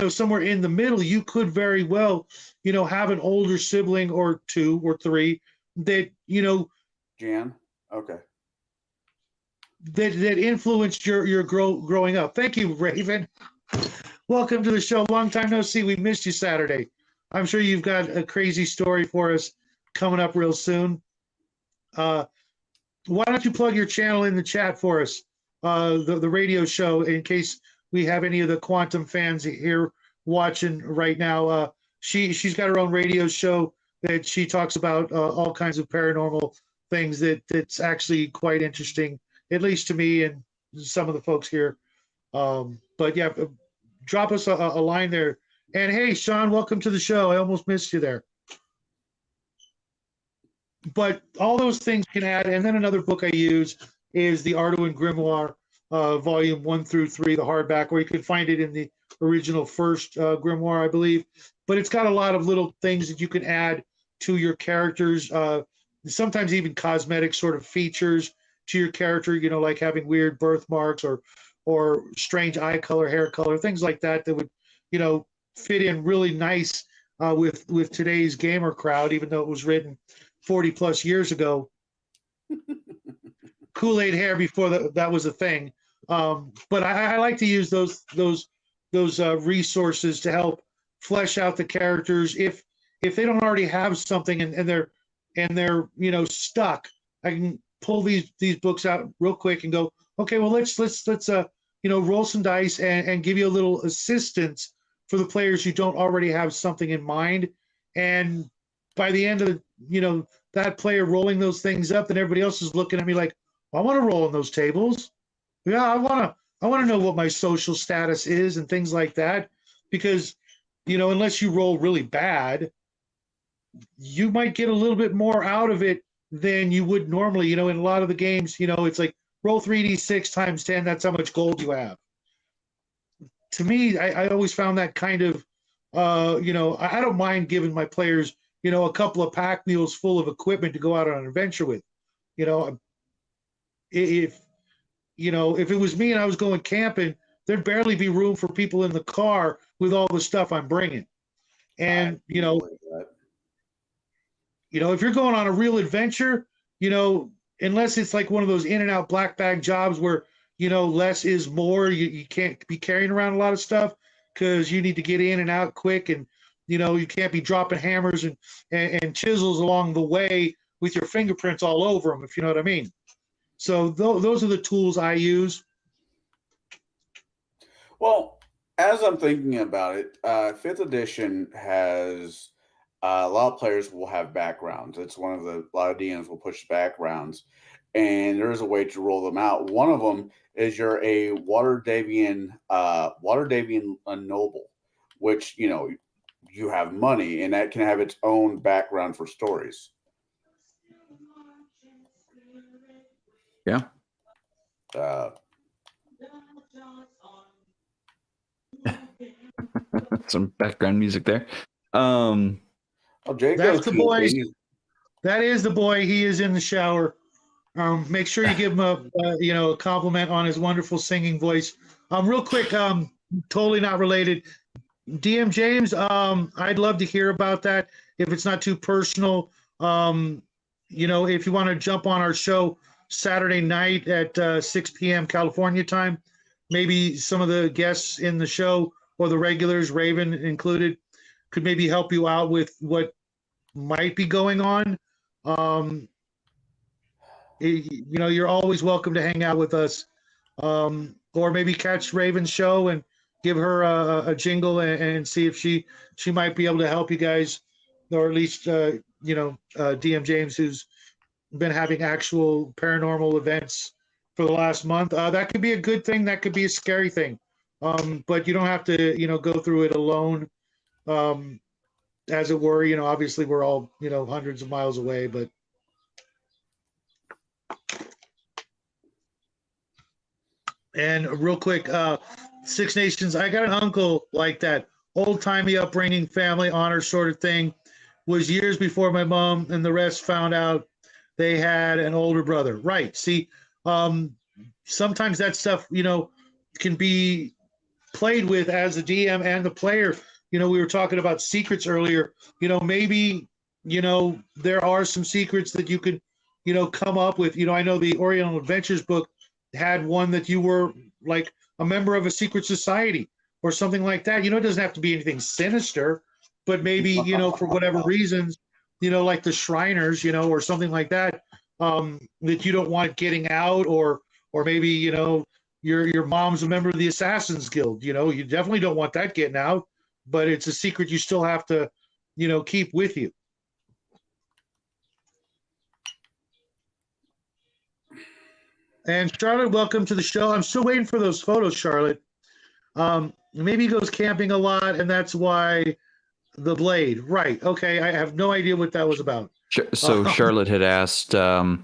somewhere in the middle, you could very well, have an older sibling or 2 or 3 that, Jan. Okay. that influenced your growing up. Thank you, Raven. Welcome to the show. Long time no see. We missed you Saturday. I'm sure you've got a crazy story for us coming up real soon. Why don't you plug your channel in the chat for us, the radio show, in case we have any of the quantum fans here watching right now. She's got her own radio show that she talks about all kinds of paranormal things that's actually quite interesting, at least to me and some of the folks here. But yeah, drop us a line there. And hey, Sean, welcome to the show. I almost missed you there. But all those things can add. And then another book I use is the Arduin Grimoire, volume 1 through 3, the hardback, where you can find it in the original first grimoire, I believe. But it's got a lot of little things that you can add to your characters, sometimes even cosmetic sort of features to your character, like having weird birthmarks or strange eye color, hair color, things like that would, fit in really nice with today's gamer crowd, even though it was written 40 plus years ago. Kool-Aid hair before that was a thing. But I like to use those resources to help flesh out the characters. If they don't already have something and they're stuck, I can pull these books out real quick and go, okay, well let's roll some dice and give you a little assistance for the players who don't already have something in mind. And by the end of that player rolling those things up, then everybody else is looking at me like, I want to roll on those tables. Yeah, I want to know what my social status is and things like that, because unless you roll really bad, you might get a little bit more out of it than you would normally. In a lot of the games, it's like roll 3d6 times 10. That's how much gold you have. To me, I always found that kind of, I don't mind giving my players, a couple of pack mules full of equipment to go out on an adventure with. If it was me and I was going camping, there'd barely be room for people in the car with all the stuff I'm bringing. And, if you're going on a real adventure, unless it's like one of those in and out black bag jobs where, less is more, you can't be carrying around a lot of stuff because you need to get in and out quick. And, you can't be dropping hammers and chisels along the way with your fingerprints all over them, if you know what I mean. So those are the tools I use. Well, as I'm thinking about it, 5th edition has a lot of players will have backgrounds. It's one of a lot of DMs will push backgrounds, and there is a way to roll them out. One of them is you're a Water Davian noble, which you have money, and that can have its own background for stories. Yeah. Some background music there. Jake, that's the boy. That is the boy. He is in the shower. Make sure you give him a compliment on his wonderful singing voice. Real quick, totally not related. DM James, I'd love to hear about that if it's not too personal. If you want to jump on our show Saturday night at 6 p.m. California time, maybe some of the guests in the show or the regulars, Raven included, could maybe help you out with what might be going on. You're always welcome to hang out with us, or maybe catch Raven's show and give her a jingle and see if she might be able to help you guys, or at least DM James, who's been having actual paranormal events for the last month. That could be a good thing. That could be a scary thing. But you don't have to, go through it alone. As it were, obviously we're all, hundreds of miles away, but. And real quick, Six Nations, I got an uncle like that, old-timey upbringing, family honor sort of thing. Was years before my mom and the rest found out they had an older brother. Right. See, sometimes that stuff, can be played with as the DM and the player. We were talking about secrets earlier. Maybe, there are some secrets that you could, come up with. I know the Oriental Adventures book had one that you were like a member of a secret society or something like that. It doesn't have to be anything sinister, but maybe, for whatever reasons, like the Shriners, or something like that, that you don't want getting out, or maybe, your mom's a member of the Assassin's Guild, you definitely don't want that getting out, but it's a secret you still have to, keep with you. And Charlotte, welcome to the show. I'm still waiting for those photos, Charlotte. Maybe he goes camping a lot, and that's why the blade. Right. Okay. I have no idea what that was about. So Charlotte had asked, or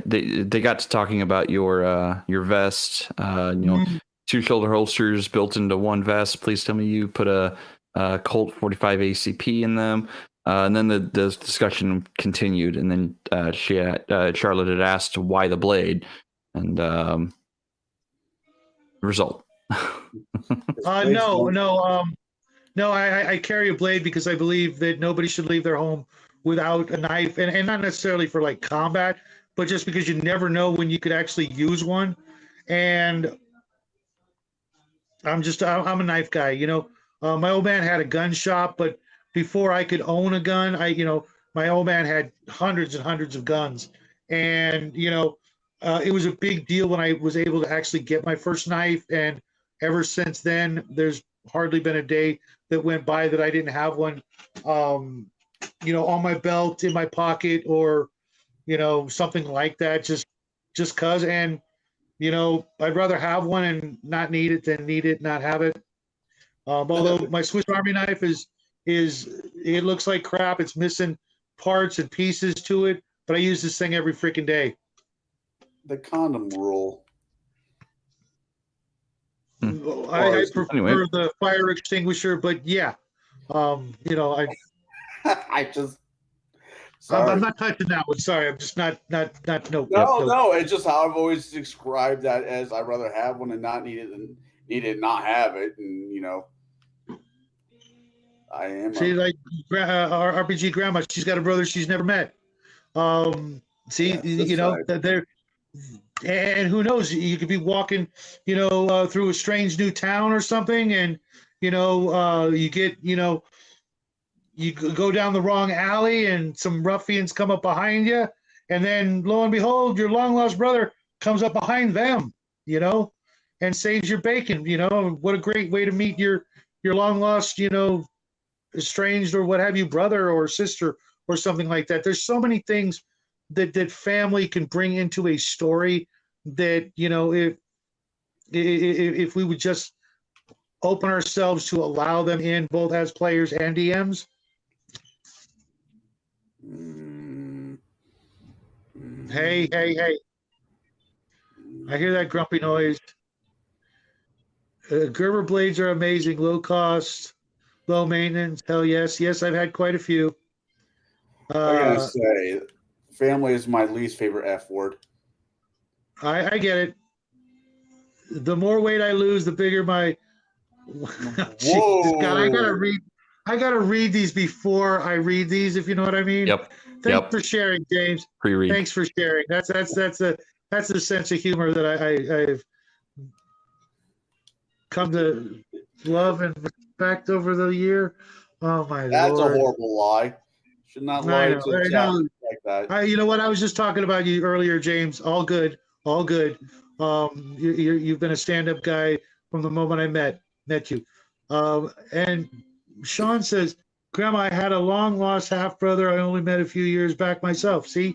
they got to talking about your vest. Two shoulder holsters built into one vest. Please tell me you put a Colt 45 ACP in them. And then the discussion continued, and then Charlotte had asked why the blade, and result. No. I carry a blade because I believe that nobody should leave their home without a knife, and not necessarily for like combat, but just because you never know when you could actually use one. And I'm a knife guy. My old man had a gun shop, but before I could own a gun, my old man had hundreds and hundreds of guns. And, it was a big deal when I was able to actually get my first knife. And ever since then, there's hardly been a day that went by that I didn't have one, on my belt, in my pocket, or, something like that, just cause. And, I'd rather have one and not need it than need it, not have it. Although my Swiss Army knife is it looks like crap. It's missing parts and pieces to it, but I use this thing every freaking day. The condom rule. I prefer the fire extinguisher, but yeah, I just. I'm not touching that one. Sorry, I'm just not. No. It's just how I've always described that, as I'd rather have one and not need it than need it and not have it, and I am. She's like our RPG grandma. She's got a brother she's never met. There, and who knows? You could be walking, through a strange new town or something, and you get, you go down the wrong alley, and some ruffians come up behind you, and then lo and behold, your long lost brother comes up behind them, and saves your bacon. What a great way to meet your long lost, estranged or what have you, brother or sister or something like that. There's so many things that family can bring into a story that, if we would just open ourselves to allow them in, both as players and DMs. Hey. I hear that grumpy noise. Gerber blades are amazing, low cost, low maintenance. Hell yes. I've had quite a few. I gotta say, family is my least favorite F word. I get it. The more weight I lose, the bigger my. Whoa! God, I gotta read these before I read these, if you know what I mean. Yep. Thanks for sharing, James. Pre-read. Thanks for sharing. That's a sense of humor that I've come to love and respect over the year. Oh my That's Lord. A horrible lie. Should not lie to a child like that. You know what? I was just talking about you earlier, James. All good. You've been a stand-up guy from the moment I met you. And Sean says, Grandma, I had a long lost half brother I only met a few years back myself. See,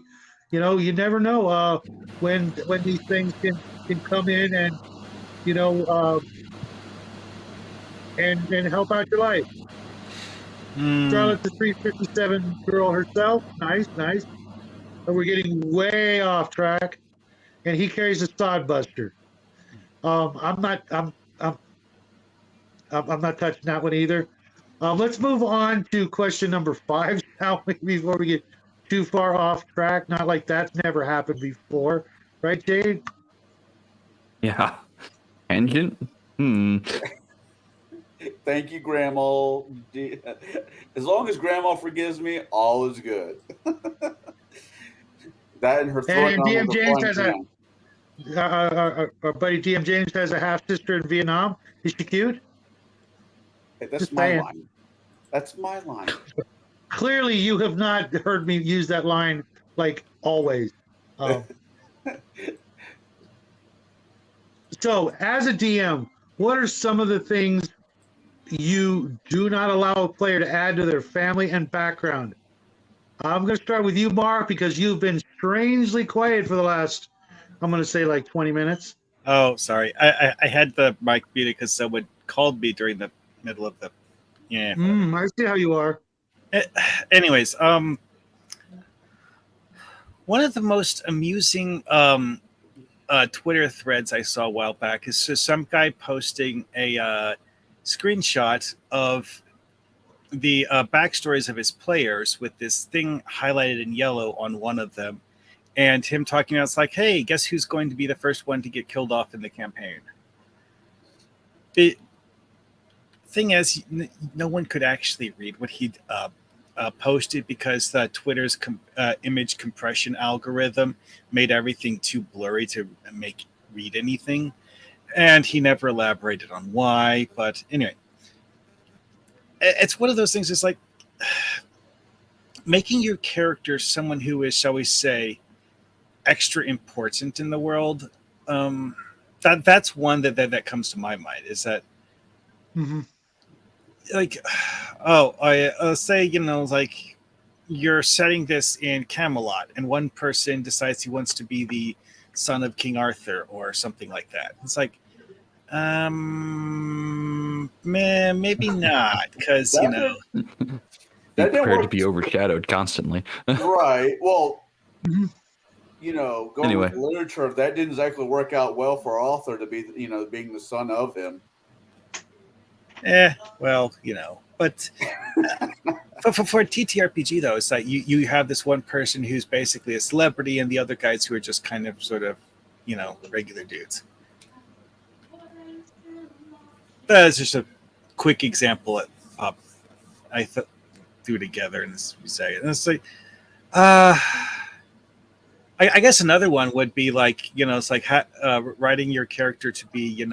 you never know when these things can come in and and help out your life. Charlotte, the 357 girl herself. Nice, nice. But we're getting way off track. And he carries a sod buster. I'm not. I'm not touching that one either. Let's move on to question number 5 now, before we get too far off track. Not like that's never happened before, right, Jade? Yeah. Tangent? Thank you, Grandma. As long as Grandma forgives me, all is good. That and her throwing And on DM with the James frying has pan. our buddy DM James has a half sister in Vietnam. Is she cute? Hey, that's Just my saying. line. That's my line. Clearly, you have not heard me use that line like always. So, as a DM, what are some of the things you do not allow a player to add to their family and background? I'm going to start with you, Mark, because you've been strangely quiet for the last, I'm going to say, like 20 minutes. Oh, sorry. I had the mic muted because someone called me during the middle of the. Yeah. I see how you are. Anyways, one of the most amusing Twitter threads I saw a while back is just some guy posting a screenshot of the backstories of his players with this thing highlighted in yellow on one of them, and him talking about, it's like, hey, guess who's going to be the first one to get killed off in the campaign? The thing is, no one could actually read what he posted because Twitter's image compression algorithm made everything too blurry to read anything, and he never elaborated on why. But anyway, it's one of those things. It's like making your character someone who is, shall we say, extra important in the world. That's one that comes to my mind. Is that like, oh, I say, like, you're setting this in Camelot, and one person decides he wants to be the son of King Arthur or something like that. It's like, maybe not, because Be prepared to be overshadowed constantly. Right. Well, going Anyway. with the literature, that didn't exactly work out well for Arthur to be, being the son of him. Well, but for TTRPG though, it's like you have this one person who's basically a celebrity, and the other guys who are just kind of sort of, regular dudes. That's just a quick example. I threw together in this second. And it's like, I guess another one would be like, it's like writing your character to be,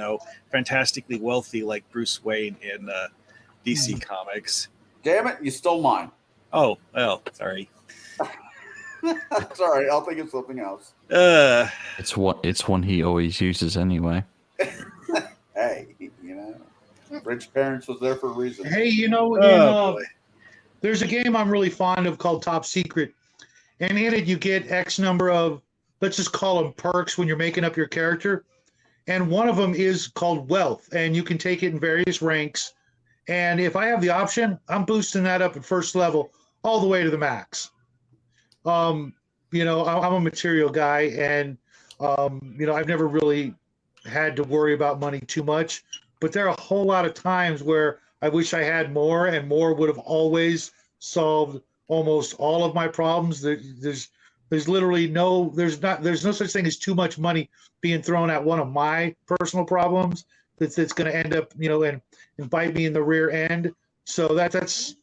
fantastically wealthy like Bruce Wayne in DC Comics. Damn it, you stole mine. Oh, well, sorry. Sorry, I'll think of something else. It's one he always uses anyway. Hey, rich parents was there for a reason. Hey, there's a game I'm really fond of called Top Secret. And in it, you get X number of, let's just call them perks when you're making up your character. And one of them is called wealth. And you can take it in various ranks. And if I have the option, I'm boosting that up at first level all the way to the max. I'm a material guy. And, I've never really had to worry about money too much. But there are a whole lot of times where I wish I had more, and more would have always solved almost all of my problems. There's literally there's no such thing as too much money being thrown at one of my personal problems that's going to end up, and bite me in the rear end. So that's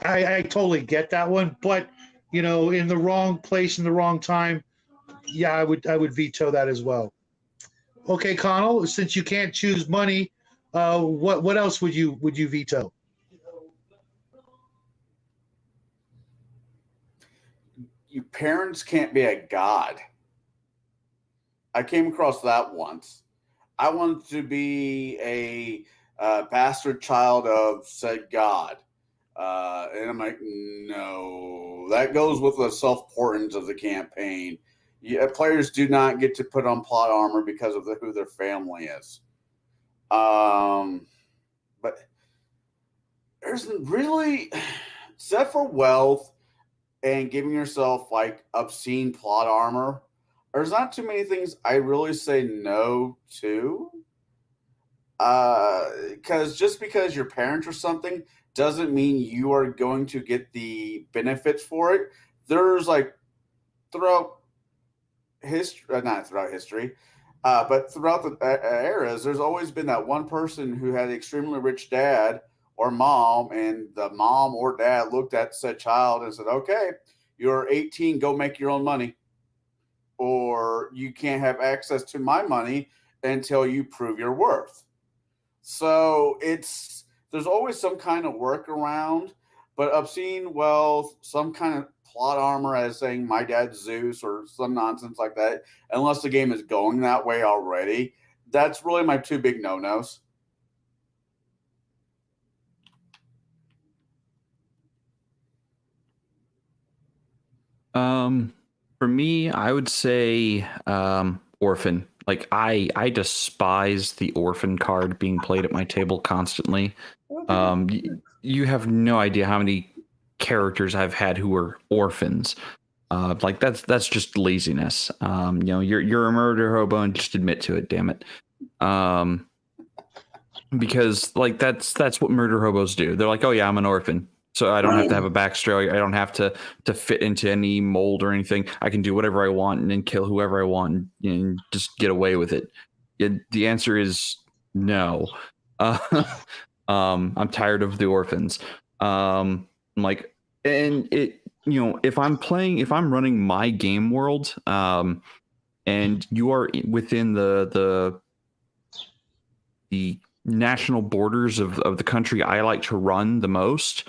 I totally get that one, but in the wrong place in the wrong time, yeah, I would veto that as well. Okay, Connell, since you can't choose money, what else would you veto? Your parents can't be a god. I came across that once. I wanted to be a bastard child of said god. And I'm like, no, that goes with the self-importance of the campaign. Players do not get to put on plot armor because of who their family is. But there's really, except for wealth and giving yourself like obscene plot armor, there's not too many things I really say no to. Because just because you're parent or something doesn't mean you are going to get the benefits for it. There's like throughout history, not throughout history, but throughout the eras, there's always been that one person who had an extremely rich dad or mom, and the mom or dad looked at said child and said, okay, you're 18, go make your own money. Or you can't have access to my money until you prove your worth. So there's always some kind of workaround, but obscene wealth, some kind of plot armor as saying my dad's Zeus or some nonsense like that, unless the game is going that way already, that's really my two big no-nos. For me, I would say orphan. Like I despise the orphan card being played at my table constantly. You have no idea how many characters I've had who were orphans. Like that's just laziness. You're a murder hobo and just admit to it, damn it. Because like that's what murder hobos do. They're like, oh yeah, I'm an orphan. So I don't have to have a backstory. I don't have to fit into any mold or anything. I can do whatever I want and then kill whoever I want and just get away with it. The answer is no. I'm tired of the orphans. If I'm running my game world, and you are within the national borders of the country I like to run the most,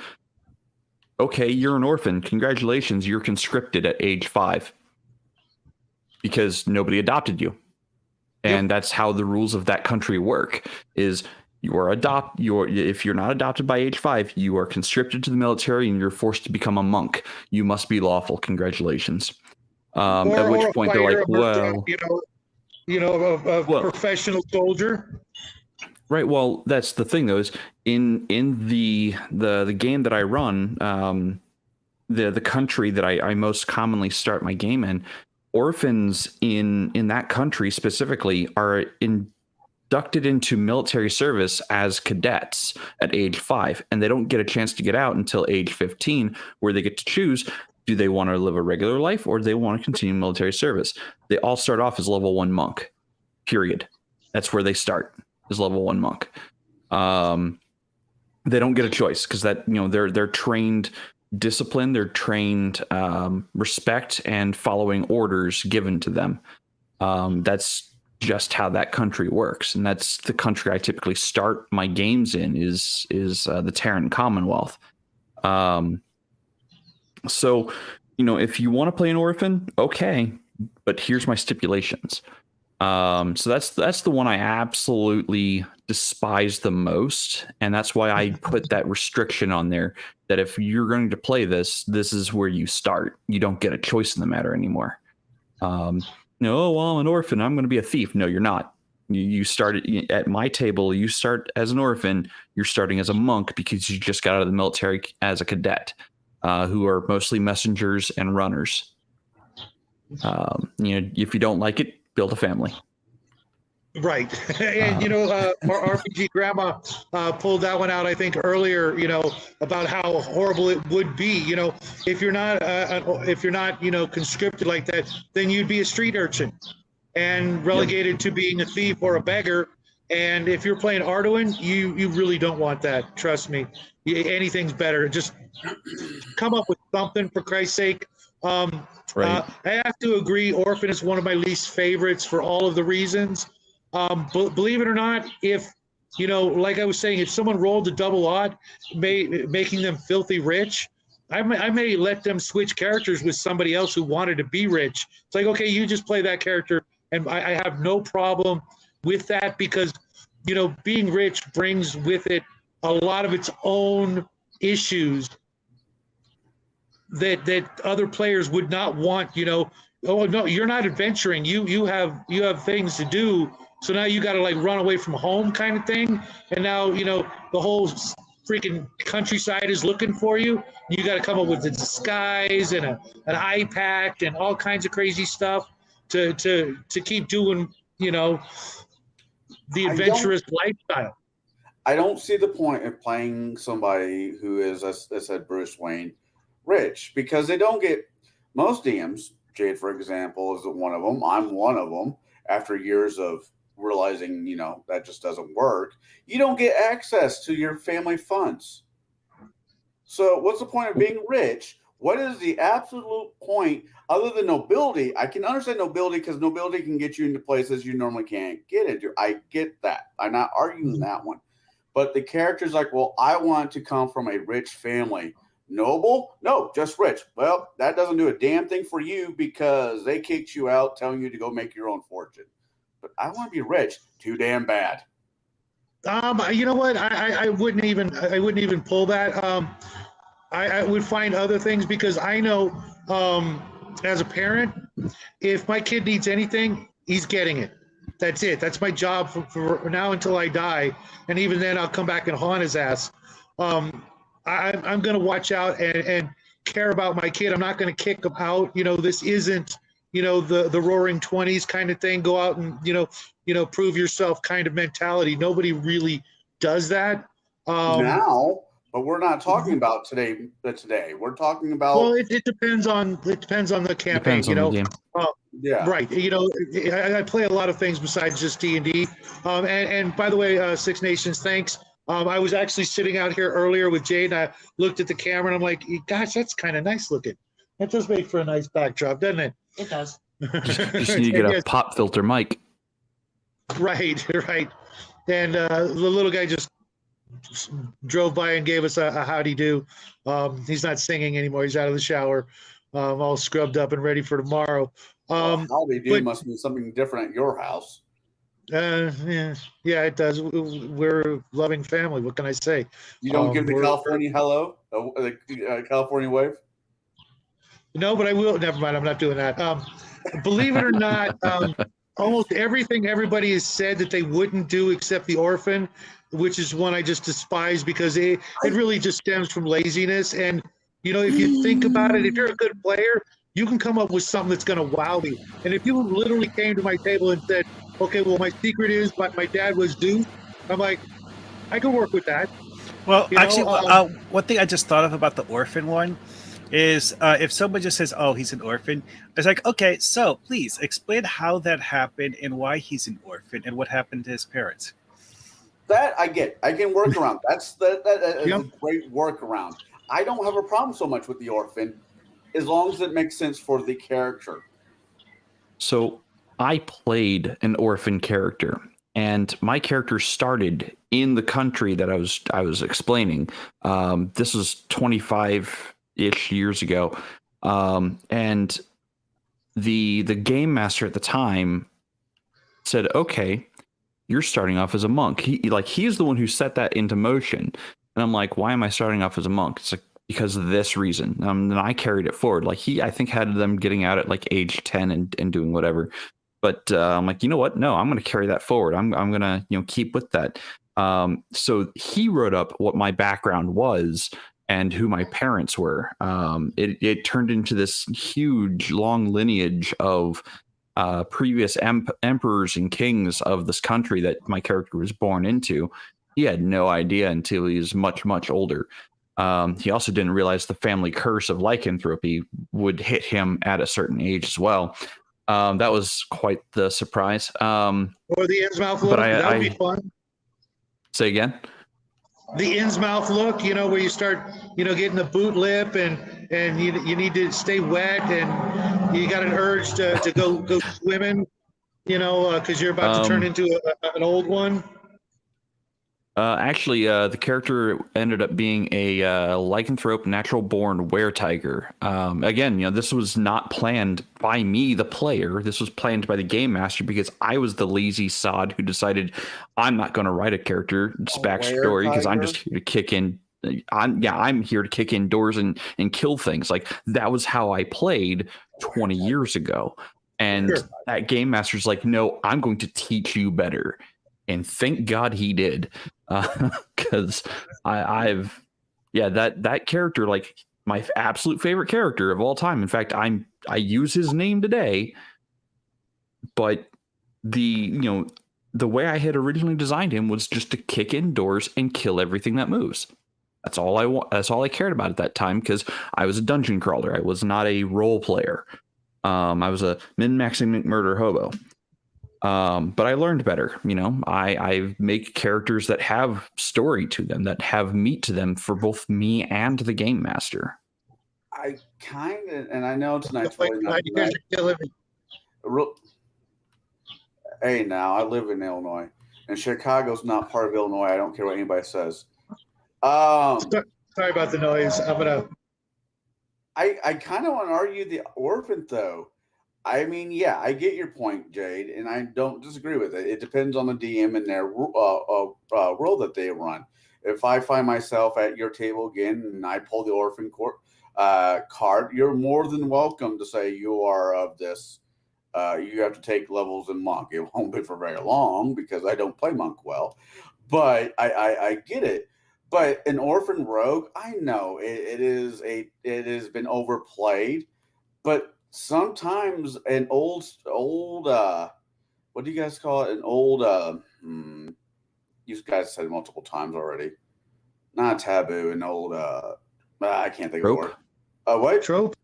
okay, you're an orphan. Congratulations, you're conscripted at age 5 because nobody adopted you. And that's how the rules of that country work is if you're not adopted by age 5, you are conscripted to the military and you're forced to become a monk. You must be lawful. Congratulations. At which point they're like, well, professional soldier. Right. Well, that's the thing, though, is in the game that I run, the country that I most commonly start my game in, orphans in that country specifically are inducted into military service as cadets at age 5, and they don't get a chance to get out until age 15, where they get to choose, do they want to live a regular life or do they want to continue military service? They all start off as level 1 monk, period. That's where they start. Is level 1 monk. They don't get a choice because they're trained discipline, they're trained respect and following orders given to them. That's just how that country works, and that's the country I typically start my games in is the Terran Commonwealth. So if you want to play an orphan, okay, but here's my stipulations. So that's the one I absolutely despise the most, and that's why I put that restriction on there that if you're going to play this is where you start. You don't get a choice in the matter anymore. No, well, I'm an orphan, I'm going to be a thief. No, you're not. You start at my table. You start as an orphan. You're starting as a monk because you just got out of the military as a cadet, who are mostly messengers and runners. If you don't like it, build a family. Right. And, our RPG Grandma pulled that one out, I think, earlier, about how horrible it would be. If you're not, conscripted like that, then you'd be a street urchin and relegated to being a thief or a beggar. And if you're playing Arduin, you really don't want that. Trust me. Anything's better. Just come up with something, for Christ's sake. Right. I have to agree, Orphan is one of my least favorites for all of the reasons. But believe it or not, if, like I was saying, if someone rolled a double odd, making them filthy rich, I may let them switch characters with somebody else who wanted to be rich. It's like, okay, you just play that character, and I have no problem with that because, being rich brings with it a lot of its own issues that other players would not want. Oh no, you're not adventuring. You have things to do. So now you got to like run away from home, kind of thing. And now the whole freaking countryside is looking for you. You got to come up with a disguise and an eye pack and all kinds of crazy stuff to keep doing the adventurous lifestyle. I don't see the point of playing somebody who is, as I said, Bruce Wayne, rich, because they don't get most DMs. Jade, for example, is one of them. I'm one of them. After years of realizing, that just doesn't work, you don't get access to your family funds. So what's the point of being rich? What is the absolute point other than nobility? I can understand nobility because nobility can get you into places you normally can't get into. I get that. I'm not arguing that one. But the character's like, well, I want to come from a rich family. Noble? No, just rich. Well, that doesn't do a damn thing for you because they kicked you out telling you to go make your own fortune. But I want to be rich. Too damn bad. You know what? I wouldn't even pull that. I would find other things because I know as a parent, if my kid needs anything, he's getting it. That's it. That's my job for now until I die. And even then, I'll come back and haunt his ass. I'm going to watch out and care about my kid. I'm not going to kick him out. This isn't, the roaring 20s kind of thing. Go out and, prove yourself kind of mentality. Nobody really does that. Now, but we're not talking about today. We're talking about. Well, it depends on the campaign. Depends on the game. Yeah. Right. I play a lot of things besides just D&D. And by the way, Six Nations, thanks. I was actually sitting out here earlier with Jade, and I looked at the camera, and I'm like, gosh, that's kind of nice looking. That does make for a nice backdrop, doesn't it? It does. Just need to get a pop filter mic. Right. And the little guy just drove by and gave us a howdy do. He's not singing anymore. He's out of the shower, all scrubbed up and ready for tomorrow. Howdy do must be something different at your house. Yeah, it does. We're a loving family. What can I say? You don't give the California hello, the California wave? No, but I will. Never mind. I'm not doing that. Believe it or not, almost everything everybody has said that they wouldn't do except the orphan, which is one I just despise because it really just stems from laziness. And, if you think about it, if you're a good player, you can come up with something that's going to wow me. And if you literally came to my table and said, okay, well, my secret is my dad was Zeus, I'm like, I can work with that. Well, actually, one thing I just thought of about the orphan one is if someone just says, oh, he's an orphan, it's like, okay, so please explain how that happened and why he's an orphan and what happened to his parents. That I get. I can work around. That's a great workaround. I don't have a problem so much with the orphan as long as it makes sense for the character. So I played an orphan character, and my character started in the country that I was explaining. This was 25-ish years ago, and the game master at the time said, "Okay, you're starting off as a monk." He's the one who set that into motion, and I'm like, "Why am I starting off as a monk?" It's like, because of this reason. And I carried it forward. I think had them getting out at like age 10 and doing whatever. But I'm like, you know what? No, I'm going to carry that forward. I'm going to keep with that. So he wrote up what my background was and who my parents were. It turned into this huge, long lineage of previous emperors and kings of this country that my character was born into. He had no idea until he was much, much older. He also didn't realize the family curse of lycanthropy would hit him at a certain age as well. That was quite the surprise. Or the Innsmouth look, that would be fun. Say again? The Innsmouth look, where you start, getting the boot lip and you need to stay wet and you got an urge to go swimming, because you're about to turn into an old one. Actually, the character ended up being a lycanthrope, natural-born were-tiger. Again, this was not planned by me, the player. This was planned by the game master because I was the lazy sod who decided I'm not going to write a character's backstory because I'm just here to kick in I'm here to kick in doors and kill things. Like that was how I played 20 years ago. And Sure. that game master's like, no, I'm going to teach you better. And thank God he did. Because that character, like my absolute favorite character of all time. In fact, I use his name today, but the way I had originally designed him was just to kick in doors and kill everything that moves. That's all I want. That's all I cared about at that time, because I was a dungeon crawler. I was not a role player. I was a min-maxing murder hobo. But I learned better. I make characters that have story to them, that have meat to them for both me and the game master. I kind of, and I know tonight's really not You guys are killing me. Hey, now I live in Illinois, and Chicago's not part of Illinois. I don't care what anybody says. Sorry about the noise. I kind of want to argue the orphan, though. I mean, yeah, I get your point, Jade, and I don't disagree with it. It depends on the DM and their role that they run. If I find myself at your table again and I pull the orphan card, you're more than welcome to say you are of this. You have to take levels in monk. It won't be for very long because I don't play monk well, but I get it. But an orphan rogue, I know it has been overplayed, but sometimes an old what do you guys call it? An old you guys said it multiple times already. Not taboo, an old I can't think Trope? of the word. What? Trope.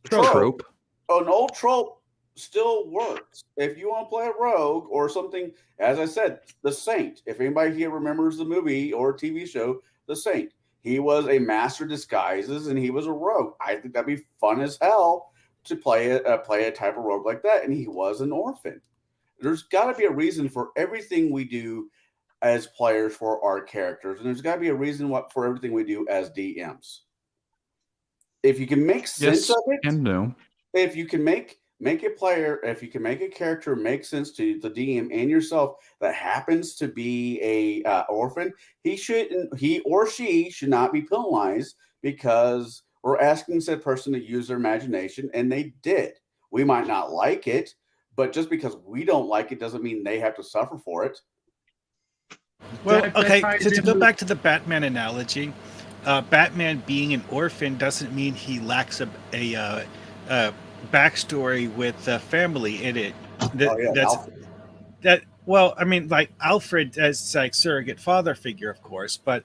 Trope. An old trope still works. If you want to play a rogue or something, as I said, the Saint. If anybody here remembers the movie or TV show, The Saint, he was a master disguises and he was a rogue. I think that'd be fun as hell to play a type of rogue like that, and he was an orphan. There's got to be a reason for everything we do as players for our characters, and there's got to be a reason for everything we do as DMs. If you can make sense of it, and no. if you can make if you can make a character make sense to the DM and yourself that happens to be a orphan, he or she should not be penalized because we're asking said person to use their imagination, and they did. We might not like it, but just because we don't like it doesn't mean they have to suffer for it. Well, okay, to go back to the Batman analogy, Batman being an orphan doesn't mean he lacks a backstory with the family in it. Well, I mean, like Alfred as like surrogate father figure, of course, but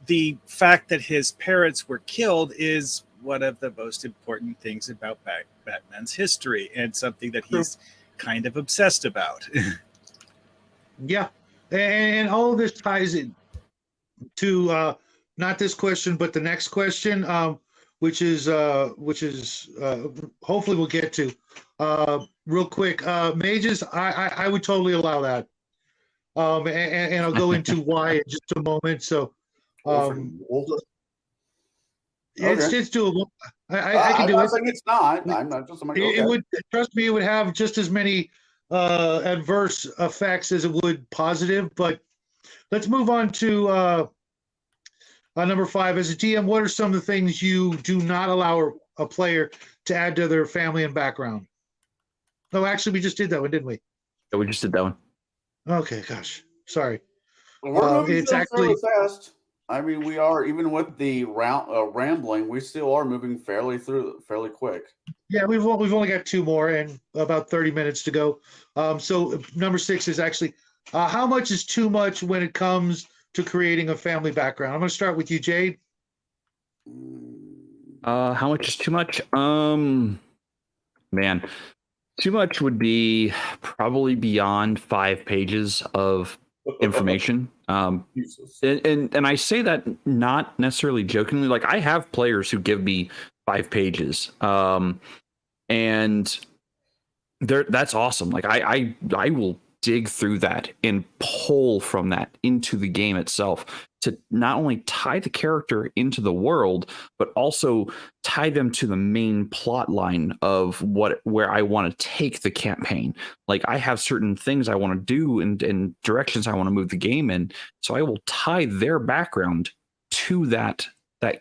the fact that his parents were killed is one of the most important things about Batman's history, and something that he's kind of obsessed about. Yeah, and all of this ties in to not this question, but the next question, which is hopefully we'll get to real quick. Mages, I would totally allow that, and I'll go into why in just a moment. So. It's doable. I can do it. It's not. I'm not just. It would, trust me, it would have just as many adverse effects as it would positive. But let's move on to number 5. As a DM, what are some of the things you do not allow a player to add to their family and background? No, actually, we just did that one, didn't we? Yeah, we just did that one. Okay, gosh, sorry. We're moving It's actually fast. I mean, we are, even with the rambling, we still are moving fairly quick. Yeah, we've only got 2 more and about 30 minutes to go. So number 6 is actually how much is too much when it comes to creating a family background? I'm going to start with you, Jade. How much is too much? Man, too much would be probably beyond 5 pages of information. And I say that not necessarily jokingly. Like, I have players who give me 5 pages, and that's awesome. Like, I will dig through that and pull from that into the game itself to not only tie the character into the world, but also tie them to the main plot line of where I want to take the campaign. Like, I have certain things I want to do and directions I want to move the game in. So I will tie their background to that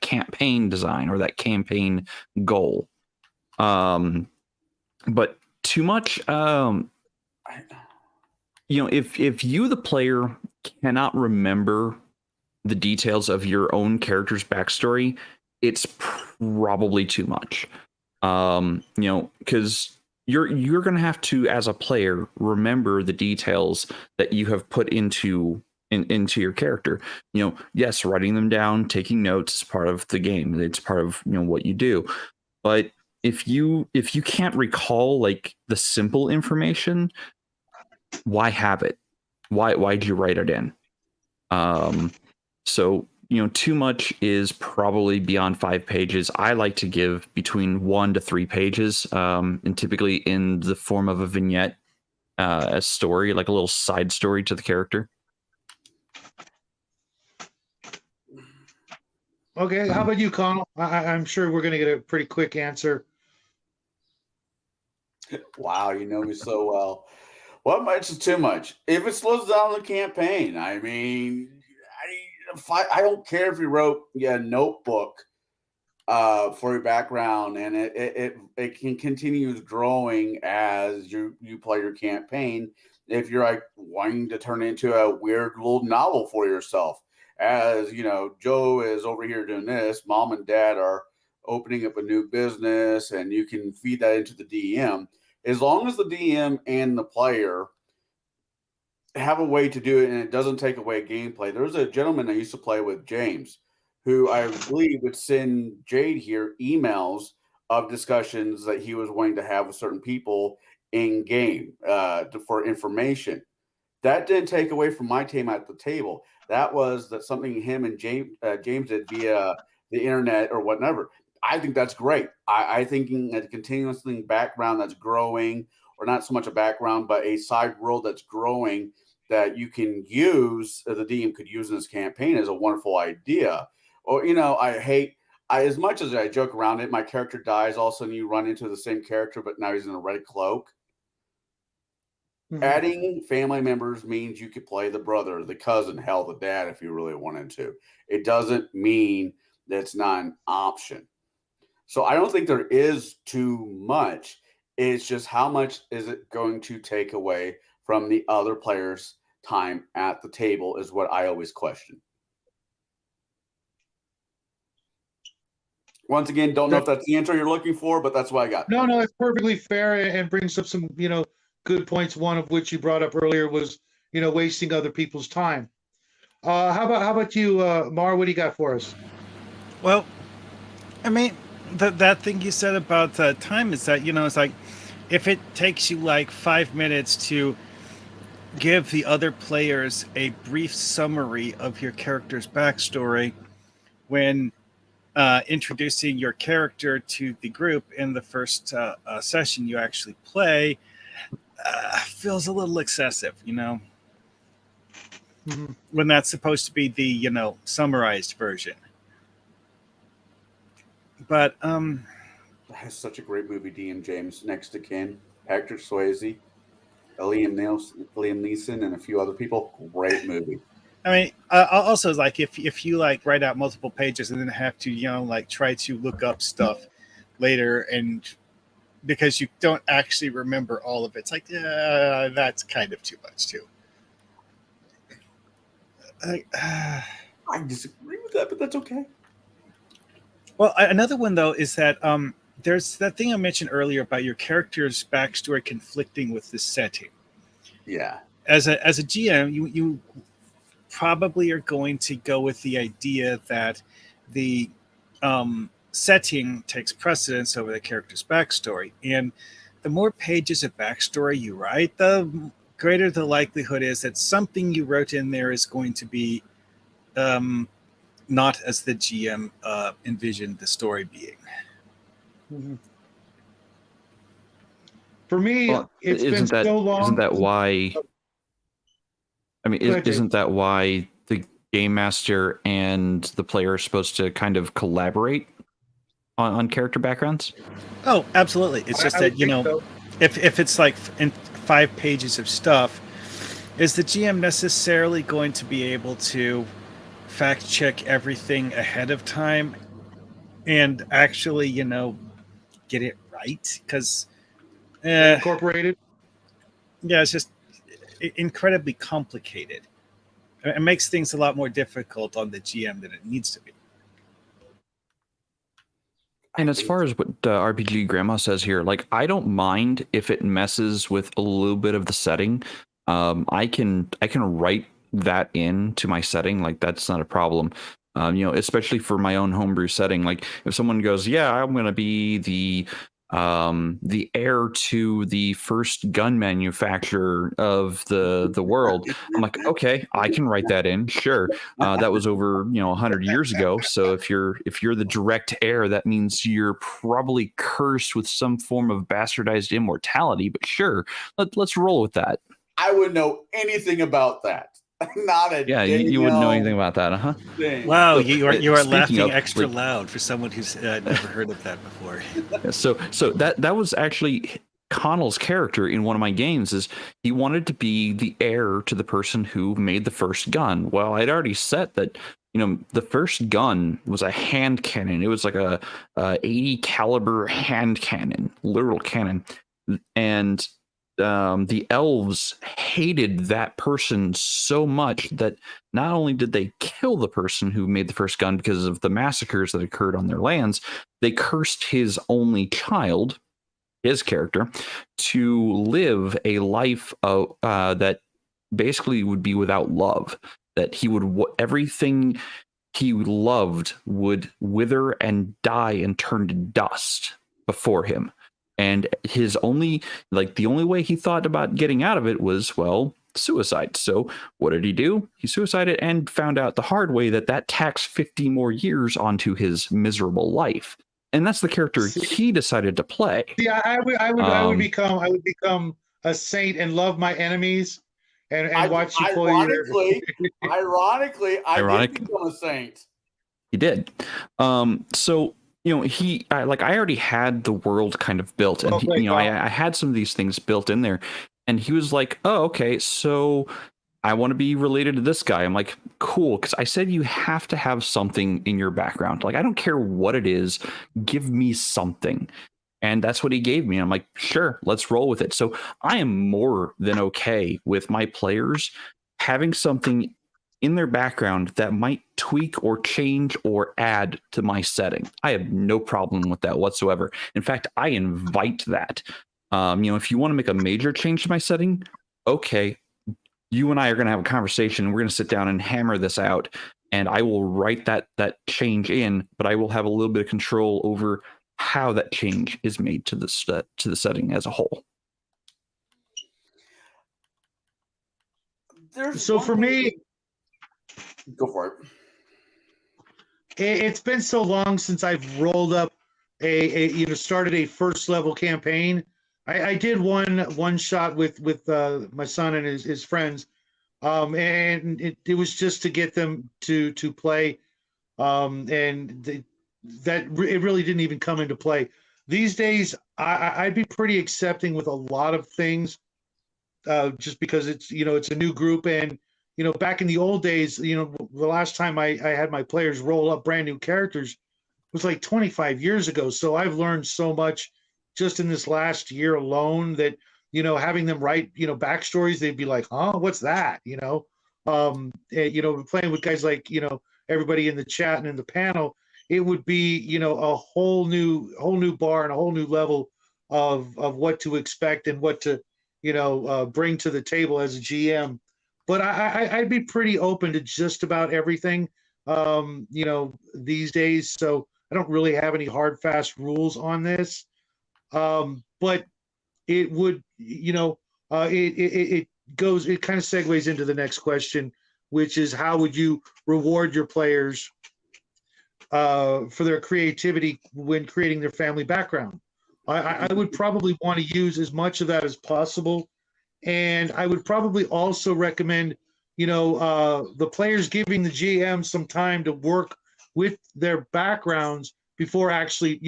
campaign design or that campaign goal. But too much, if you, the player, cannot remember the details of your own character's backstory, it's probably too much. Because you're going to have to, as a player, remember the details that you have put into your character. Yes, writing them down, taking notes is part of the game. It's part of what you do. But if you can't recall like the simple information, why have it? Why'd you write it in? So too much is probably beyond 5 pages. I like to give between 1 to 3 pages, and typically in the form of a vignette, a story, like a little side story to the character. Okay, how about you, Connell? I'm sure we're going to get a pretty quick answer. Wow, you know me so well. What much is too much? If it slows down the campaign, I mean, I don't care if you wrote a notebook for your background, and it can continue growing as you play your campaign. If you're like wanting to turn it into a weird little novel for yourself, as Joe is over here doing this, mom and dad are opening up a new business, and you can feed that into the DM. As long as the DM and the player have a way to do it and it doesn't take away gameplay. There was a gentleman I used to play with, James, who I believe would send Jade here emails of discussions that he was wanting to have with certain people in game for information. That didn't take away from my team at the table. That was something him and James did via the internet or whatever. I think that's great. I think a continuous background that's growing, or not so much a background, but a side world that's growing that you can use, the DM could use in this campaign, is a wonderful idea. Or, as much as I joke around it, my character dies, all of a sudden you run into the same character, but now he's in a red cloak. Mm-hmm. Adding family members means you could play the brother, the cousin, hell, the dad, if you really wanted to. It doesn't mean that it's not an option. So I don't think there is too much. It's just how much is it going to take away from the other players' time at the table is what I always question. Once again, don't know if that's the answer you're looking for, but that's what I got. No, it's perfectly fair and brings up some, good points. One of which you brought up earlier was, wasting other people's time. How about you, Mar? What do you got for us? Well, I mean, that thing you said about time is that, it's like, if it takes you like 5 minutes to give the other players a brief summary of your character's backstory when introducing your character to the group in the first session you actually play, feels a little excessive, mm-hmm. when that's supposed to be the, summarized version. But that has such a great movie, DM James, Next to Kin, Patrick Swayze, Liam Neeson, and a few other people. Great movie. I mean, also, like, if you like write out multiple pages and then have to try to look up stuff later, and because you don't actually remember all of it, it's like, that's kind of too much too. I disagree with that, but that's okay. Well, another one though is that there's that thing I mentioned earlier about your character's backstory conflicting with the setting. Yeah. As a GM, you probably are going to go with the idea that the setting takes precedence over the character's backstory, and the more pages of backstory you write, the greater the likelihood is that something you wrote in there is going to be not as the GM envisioned the story being. Mm-hmm. For me, it's been that, so long. Isn't that why? I mean, isn't that why the game master and the player are supposed to kind of collaborate on character backgrounds? Oh, absolutely. It's just that, so. if it's like in 5 pages of stuff, is the GM necessarily going to be able to fact check everything ahead of time and actually, get it right. Because, Incorporated. yeah, it's just incredibly complicated. It makes things a lot more difficult on the GM than it needs to be. And as far as what RPG Grandma says here, like, I don't mind if it messes with a little bit of the setting. I can write that into my setting, like that's not a problem. Especially for my own homebrew setting. Like if someone goes, "Yeah, I'm going to be the heir to the first gun manufacturer of the world," I'm like, okay, I can write that in. Sure, that was over 100 years ago. So if you're the direct heir, that means you're probably cursed with some form of bastardized immortality. But sure, let's roll with that. I wouldn't know anything about that. Not a Yeah, you wouldn't know anything about that, huh? thing. Wow, So, you are speaking laughing of, extra like- loud for someone who's never heard of that before. So that was actually Connell's character in one of my games. Is he wanted to be the heir to the person who made the first gun. Well, I'd already set that the first gun was a hand cannon. It was like a 80 caliber hand cannon, literal cannon, and the elves hated that person so much that not only did they kill the person who made the first gun because of the massacres that occurred on their lands, they cursed his only child, his character, to live a life that basically would be without love. That he would everything he loved would wither and die and turn to dust before him. And his only way he thought about getting out of it was, well, suicide. So what did he do? He suicided and found out the hard way that taxed 50 more years onto his miserable life. And that's the character he decided to play. Yeah, I would become a saint and love my enemies and watch you pull Ironically, I did become a saint. He did. So I already had the world kind of built, and I had some of these things built in there, and he was like, "Oh, okay, so I want to be related to this guy." I'm like, "Cool," because I said you have to have something in your background. Like, I don't care what it is, give me something, and that's what he gave me. I'm like, "Sure, let's roll with it." So I am more than okay with my players having something in their background that might tweak or change or add to my setting. I have no problem with that whatsoever. In fact, I invite that. If you want to make a major change to my setting, okay, you and I are going to have a conversation. We're going to sit down and hammer this out, and I will write that change in, but I will have a little bit of control over how that change is made to the setting as a whole. So for me, go for it. It's been so long since I've rolled up started a first level campaign. I did one shot with my son and his friends, and it was just to get them to play, and it really didn't even come into play. These days, I'd be pretty accepting with a lot of things, just because it's a new group. And back in the old days, the last time I had my players roll up brand new characters was like 25 years ago. So I've learned so much just in this last year alone that, having them write, backstories, they'd be like, huh, what's that? Playing with guys like, everybody in the chat and in the panel, it would be, a whole new bar and a whole new level of what to expect and what to, bring to the table as a GM. But I'd be pretty open to just about everything, these days. So I don't really have any hard, fast rules on this. But it would, it kind of segues into the next question, which is how would you reward your players for their creativity when creating their family background? I would probably want to use as much of that as possible. And I would probably also recommend, the players giving the GM some time to work with their backgrounds before actually,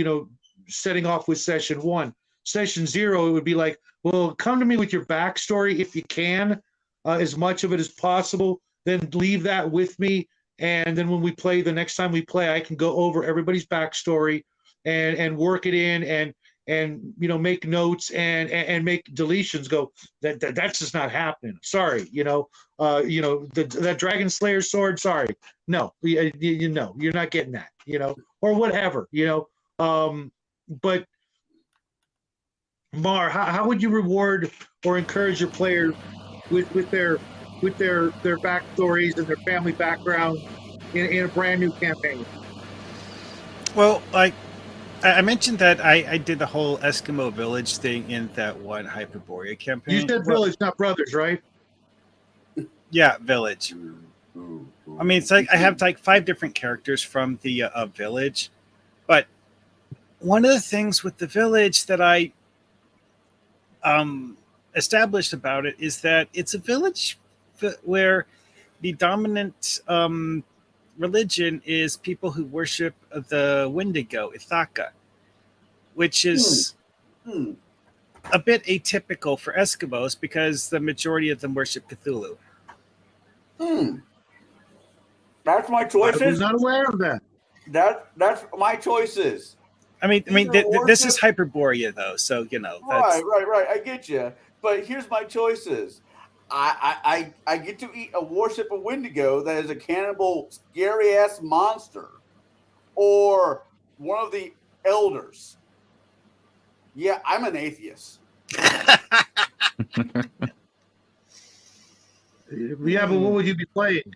setting off with session 1. Session 0, it would be like, well, come to me with your backstory if you can, as much of it as possible. Then leave that with me and then when we play the next time we play, I can go over everybody's backstory and work it in and make notes and make deletions. Go that's just not happening. Sorry, that Dragon Slayer sword. Sorry, no, you're not getting that. Or whatever. But Mar, how would you reward or encourage your players with their backstories and their family background in a brand new campaign? Well, like I mentioned that I did the whole Eskimo village thing in that one Hyperborea campaign. You said village, not brothers, right? Yeah, village. I mean, it's like I have like 5 different characters from the village, but one of the things with the village that I established about it is that it's a village where the dominant religion is people who worship the Wendigo, Ithaka, which is a bit atypical for Eskimos because the majority of them worship Cthulhu. That's my I choices. was not aware of that. That's my choices. I mean, this is Hyperborea, though, so that's... Right. I get you, but here's my choices. I get to eat a worship of Wendigo that is a cannibal, scary ass monster, or one of the elders. Yeah, I'm an atheist. Yeah, but what would you be playing?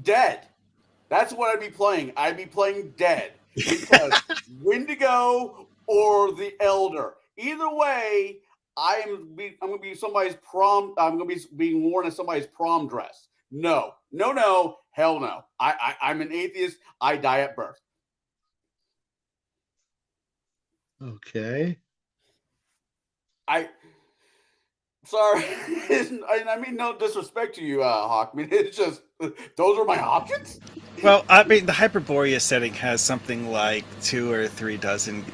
Dead. That's what I'd be playing. I'd be playing dead. Because Wendigo or the Elder. Either way, I'm gonna be somebody's prom. I'm gonna be being worn as somebody's prom dress. No, hell no. I'm an atheist. I die at birth. Okay. Sorry, I mean no disrespect to you, Hawk. I mean it's just those are my options. Well, I mean the Hyperborea setting has something like 2 or 3 dozen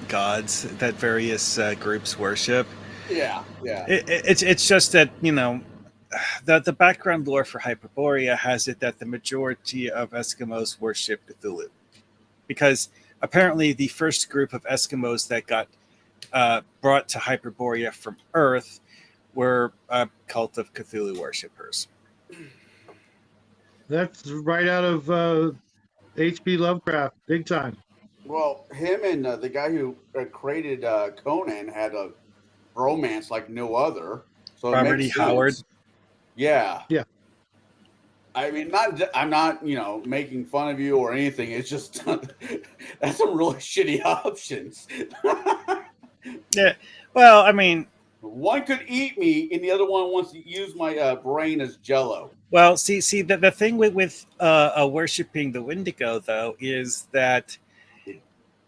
gods that various groups worship. Yeah. It's just that the background lore for Hyperborea has it that the majority of Eskimos worship Cthulhu, because apparently the first group of Eskimos that got brought to Hyperborea from Earth were a cult of Cthulhu worshippers. That's right out of H.P. Lovecraft, big time. Well, him and the guy who created Conan had a romance like no other. So Robert E. Howard. Yeah. Yeah. I mean, I'm not, making fun of you or anything. It's just that's some really shitty options. Yeah. Well, I mean, one could eat me, and the other one wants to use my brain as jello. Well, see, the thing with worshiping the Wendigo, though, is that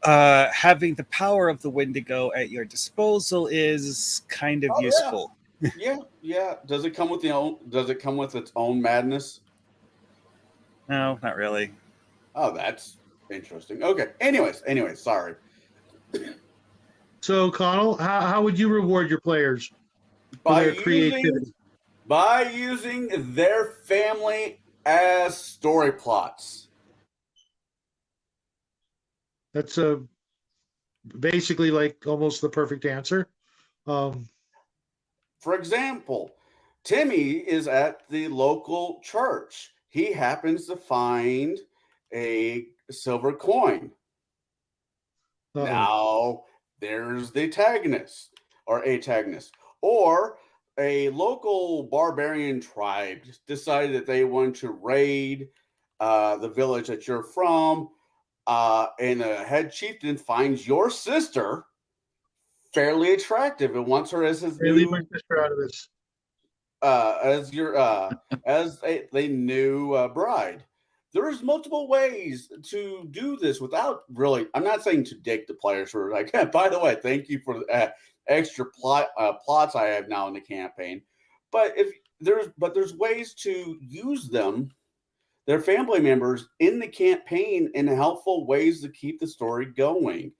having the power of the Wendigo at your disposal is kind of useful. Yeah. Does it come with its own madness? No, not really. Oh, that's interesting. Okay. Anyways, sorry. So, Connell, how would you reward your players for their creativity? By using their family as story plots. That's basically like almost the perfect answer. For example, Timmy is at the local church. He happens to find a silver coin. Uh-oh. Now, there's the antagonist or antagonist. Or a local barbarian tribe decided that they want to raid the village that you're from, and the head chieftain finds your sister fairly attractive and wants her as his Leave my sister out of this. as your as a new bride. There's multiple ways to do this without really. I'm not saying to dick the players for like. By the way, thank you for the extra plots I have now in the campaign. But there's ways to use them, their family members, in the campaign in helpful ways to keep the story going.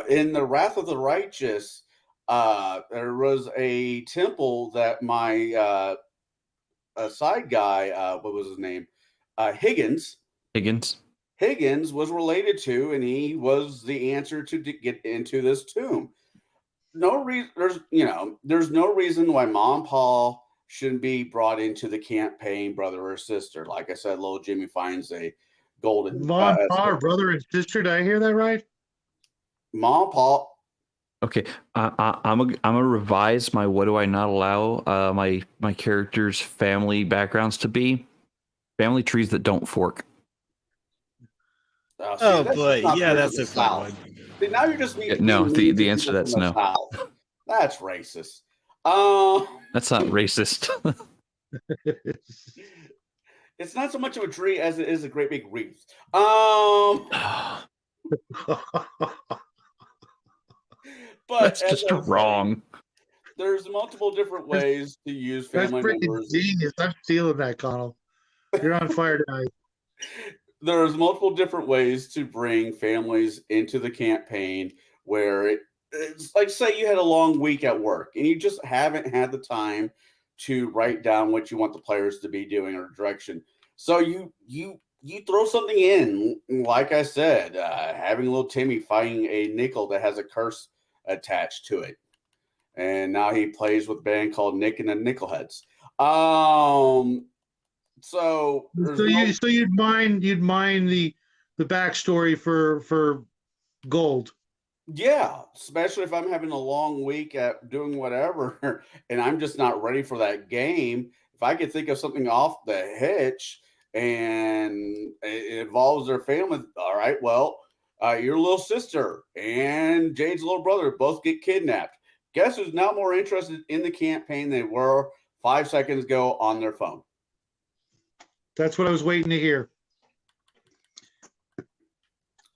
In the Wrath of the Righteous, there was a temple that my side guy, what was his name? Higgins. Higgins was related to, and he was the answer to get into this tomb. No reason. There's no reason why Mom Paul shouldn't be brought into the campaign, brother or sister. Like I said, little Jimmy finds a golden. Von Parr, brother and sister. Did I hear that right? Mom Paul. Okay, I'm gonna revise my what do I not allow my characters' family backgrounds to be family trees that don't fork. Oh boy, yeah, that's a fun one. See, now you're just no. The answer to that's no. South. That's racist. That's not racist. It's not so much of a tree as it is a great big wreath. But that's just wrong. There's multiple different ways to use family members. Genius. I'm stealing that, Connell. You're on fire tonight. There's multiple different ways to bring families into the campaign where it's like, say you had a long week at work and you just haven't had the time to write down what you want the players to be doing or direction. So you throw something in, like I said, having little Timmy fighting a nickel that has a curse attached to it. And now he plays with a band called Nick and the Nickelheads. So you'd mind the backstory for Gold. Yeah, especially if I'm having a long week at doing whatever and I'm just not ready for that game. If I could think of something off the hitch and it involves their family, all right, well, your little sister and Jade's little brother both get kidnapped. Guess who's now more interested in the campaign than they were 5 seconds ago on their phone? That's what I was waiting to hear.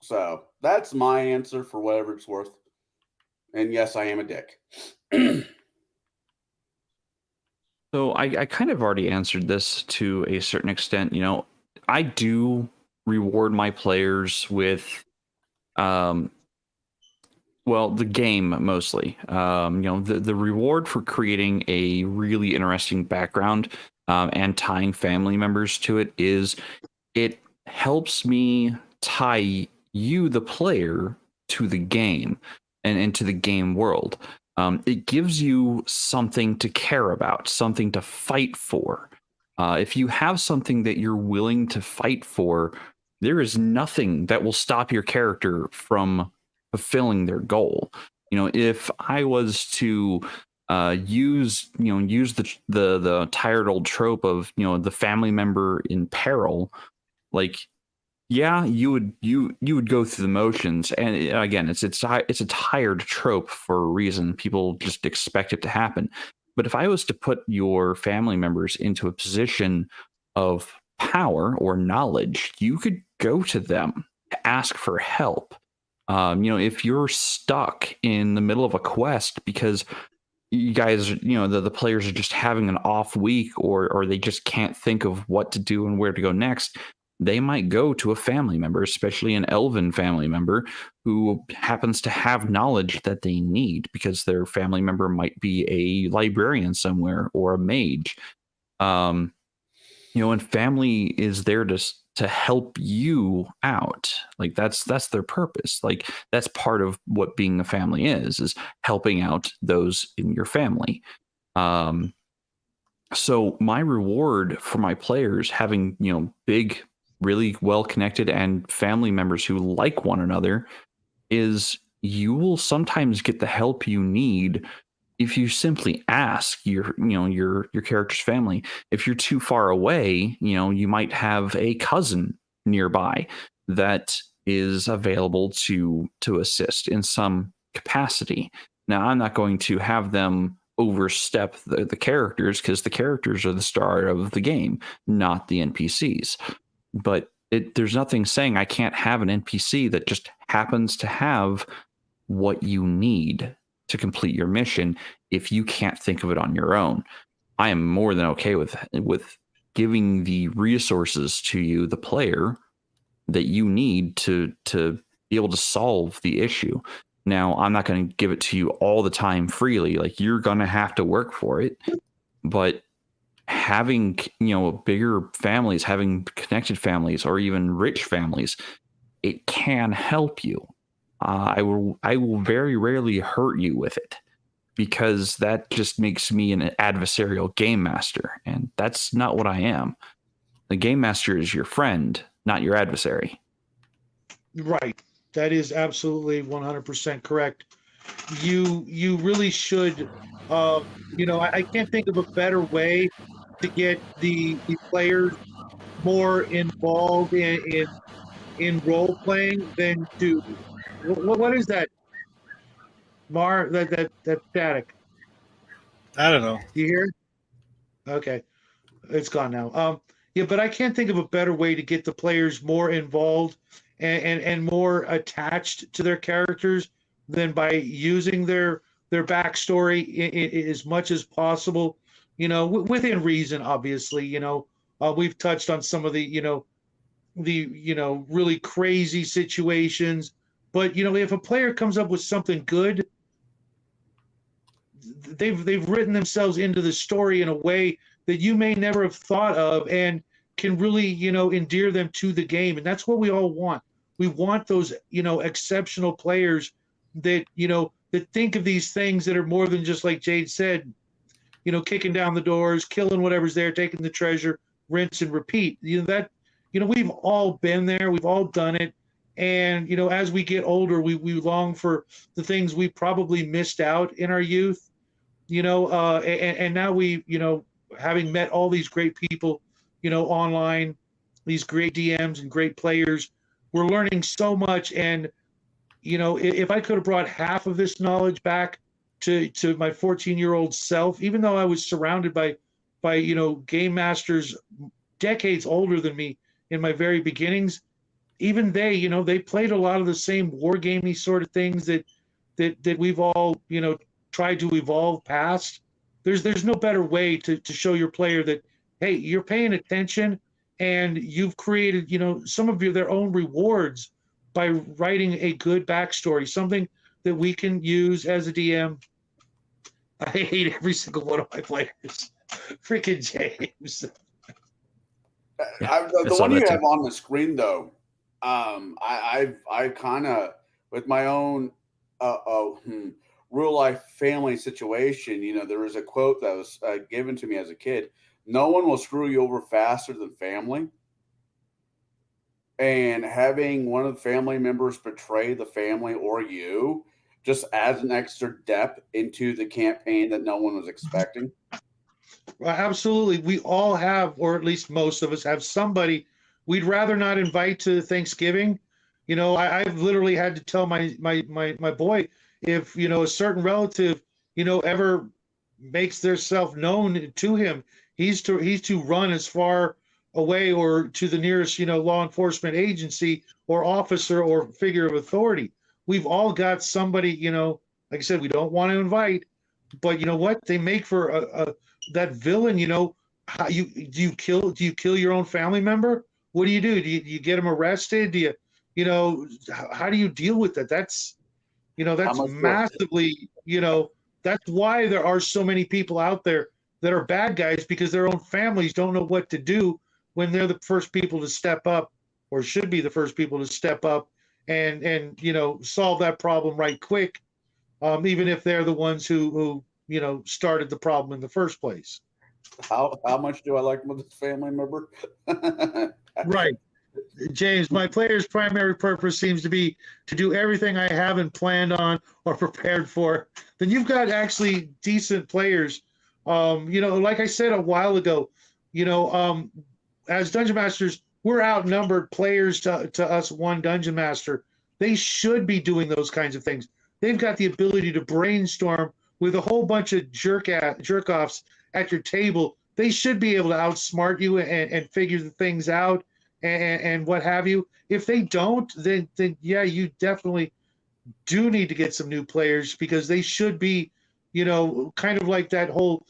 So that's my answer for whatever it's worth. And yes, I am a dick. So I kind of already answered this to a certain extent. I do reward my players with, the game mostly. The reward for creating a really interesting background and tying family members to it is it helps me tie you, the player, to the game and into the game world. It gives you something to care about, something to fight for. If you have something that you're willing to fight for, there is nothing that will stop your character from fulfilling their goal. If I was to use the tired old trope of the family member in peril, like, yeah, you would go through the motions, and again, it's a tired trope for a reason. People just expect it to happen. But if I was to put your family members into a position of power or knowledge, you could go to them to ask for help. If you're stuck in the middle of a quest because you guys, the players are just having an off week or they just can't think of what to do and where to go next, they might go to a family member, especially an elven family member who happens to have knowledge that they need because their family member might be a librarian somewhere or a mage. And family is there to help you out. Like that's their purpose. Like that's part of what being a family is helping out those in your family. So my reward for my players having, big, really well connected and family members who like one another is you will sometimes get the help you need if you simply ask your character's family. If you're too far away, you might have a cousin nearby that is available to assist in some capacity. Now, I'm not going to have them overstep the characters because the characters are the star of the game, not the NPCs. But there's nothing saying I can't have an NPC that just happens to have what you need to complete your mission if you can't think of it on your own. I am more than okay with giving the resources to you, the player, that you need to be able to solve the issue. Now, I'm not going to give it to you all the time freely. Like, you're going to have to work for it. But having, bigger families, having connected families, or even rich families, it can help you. I will very rarely hurt you with it, because that just makes me an adversarial game master, and that's not what I am. The game master is your friend, not your adversary. Right. That is absolutely 100% correct. You really should. I can't think of a better way to get the players more involved in role playing than to. What is that, Mar? That static. I don't know. You hear? Okay, it's gone now. Yeah, but I can't think of a better way to get the players more involved and more attached to their characters than by using their backstory as much as possible. Within reason, obviously. We've touched on some of the really crazy situations, but if a player comes up with something good, they've written themselves into the story in a way that you may never have thought of, and can really endear them to the game. And that's what we all want. We want those exceptional players that that think of these things that are more than just, like Jade said, kicking down the doors, killing whatever's there, taking the treasure, rinse and repeat. We've all been there, we've all done it. And as we get older, we long for the things we probably missed out in our youth. And now we, having met all these great people, online, these great DMs and great players, we're learning so much. And, if I could have brought half of this knowledge back to my 14-year-old self, even though I was surrounded by game masters decades older than me in my very beginnings, even they played a lot of the same wargamey sort of things that we've all, tried to evolve past. There's no better way to show your player that, hey, you're paying attention, and you've created, some of their own rewards by writing a good backstory, something that we can use as a DM. I hate every single one of my players. Freaking James. The one you have on the screen, though, I kind of, with my own real life family situation, there was a quote that was given to me as a kid: "No one will screw you over faster than family." And having one of the family members betray the family or you just adds an extra depth into the campaign that no one was expecting. Well, absolutely. We all have, or at least most of us have, somebody we'd rather not invite to Thanksgiving. I've literally had to tell my boy, if a certain relative ever makes their self known to him, he's to run as far away or to the nearest law enforcement agency or officer or figure of authority. We've all got somebody, like I said, we don't want to invite, but what they make for that villain. How do you kill your own family member? What do? Do you get them arrested? Do you how do you deal with that? That's that's massively, that's why there are so many people out there that are bad guys, because their own families don't know what to do when they're the first people to step up, or should be the first people to step up and solve that problem right quick, even if they're the ones who started the problem in the first place. How much do I like my family member? Right. James, my player's primary purpose seems to be to do everything I haven't planned on or prepared for. Then you've got actually decent players. Like I said a while ago, as dungeon masters, we're outnumbered players to us one dungeon master. They should be doing those kinds of things. They've got the ability to brainstorm with a whole bunch of jerk-offs at your table. They should be able to outsmart you and figure the things out and what have you. If they don't, then yeah, you definitely do need to get some new players, because they should be, kind of like that whole,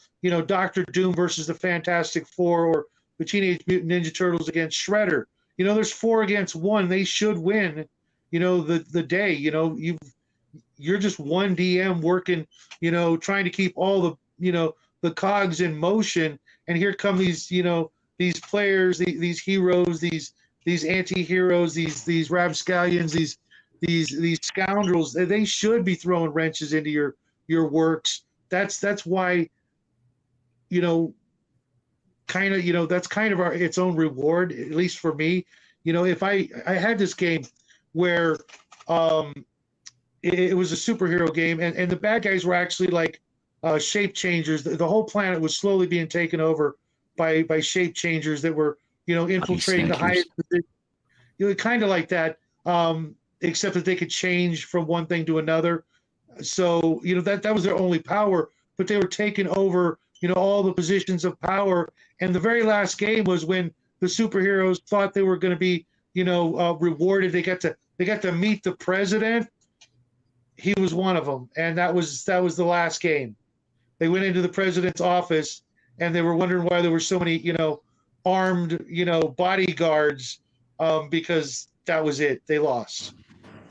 Dr. Doom versus the Fantastic Four, or the Teenage Mutant Ninja Turtles against Shredder. There's 4 against 1. They should win, the day. You're just one DM working, trying to keep all the, the cogs in motion, and here come these, these players, these heroes, these anti-heroes, these rapscallions, these scoundrels. They should be throwing wrenches into your works. That's why, that's kind of its own reward, at least for me. If I had this game where it was a superhero game, and the bad guys were actually like shape changers. The whole planet was slowly being taken over by shape changers that were infiltrating the highest position. Kind of like that, except that they could change from one thing to another. So that was their only power, but they were taking over all the positions of power. And the very last game was when the superheroes thought they were going to be rewarded. They got to meet the president. He was one of them, and that was the last game. They went into the president's office, and they were wondering why there were so many armed bodyguards, because that was it. They lost,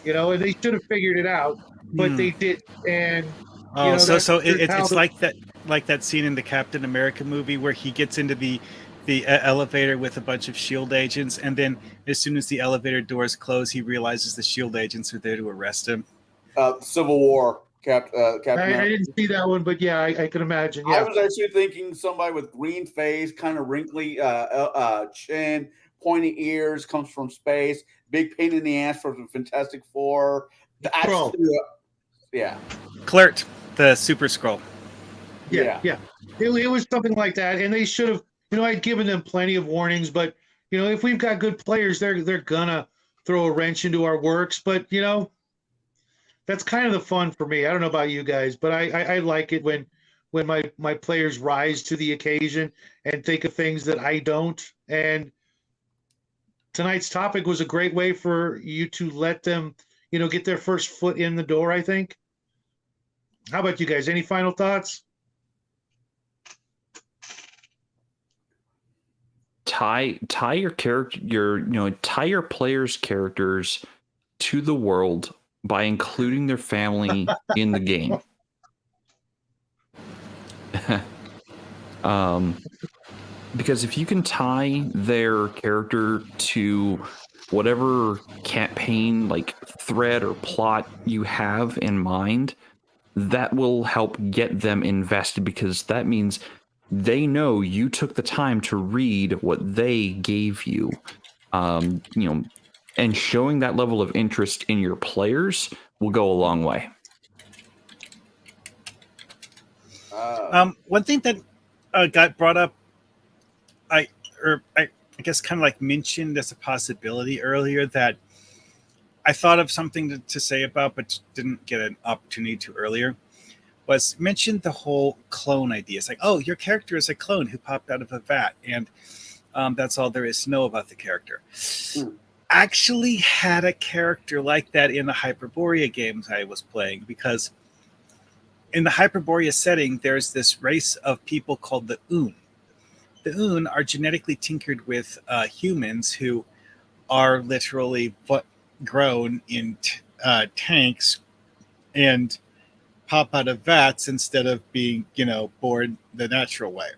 and they should have figured it out, but they didn't. And it's like that scene in the Captain America movie where he gets into the elevator with a bunch of S.H.I.E.L.D. agents, and then as soon as the elevator doors close, he realizes the S.H.I.E.L.D. agents are there to arrest him. Civil War. Captain I didn't see that one, but yeah, I can imagine. Yeah. I was actually thinking somebody with green face, kind of wrinkly chin, pointy ears, comes from space, big pain in the ass from the Fantastic Four. Yeah. Clerk, the Super Skrull. Yeah. It was something like that, and they should have. I'd given them plenty of warnings, but if we've got good players, they're gonna throw a wrench into our works. But that's kind of the fun for me. I don't know about you guys, but I like it when my players rise to the occasion and think of things that I don't. And tonight's topic was a great way for you to let them, get their first foot in the door, I think. How about you guys? Any final thoughts? Tie your character, tie your players' characters to the world by including their family in the game. Because if you can tie their character to whatever campaign, like thread or plot you have in mind, that will help get them invested, because that means they know you took the time to read what they gave you. And showing that level of interest in your players will go a long way. One thing that got brought up, I guess kind of like mentioned as a possibility earlier, that I thought of something to say about, but didn't get an opportunity to earlier, was mentioned the whole clone idea. It's like, oh, your character is a clone who popped out of a vat, and that's all there is to know about the character. Actually had a character like that in the Hyperborea games I was playing, because in the Hyperborea setting, there's this race of people called the Un. The Un are genetically tinkered with humans who are literally grown in tanks and pop out of vats instead of being, born the natural way.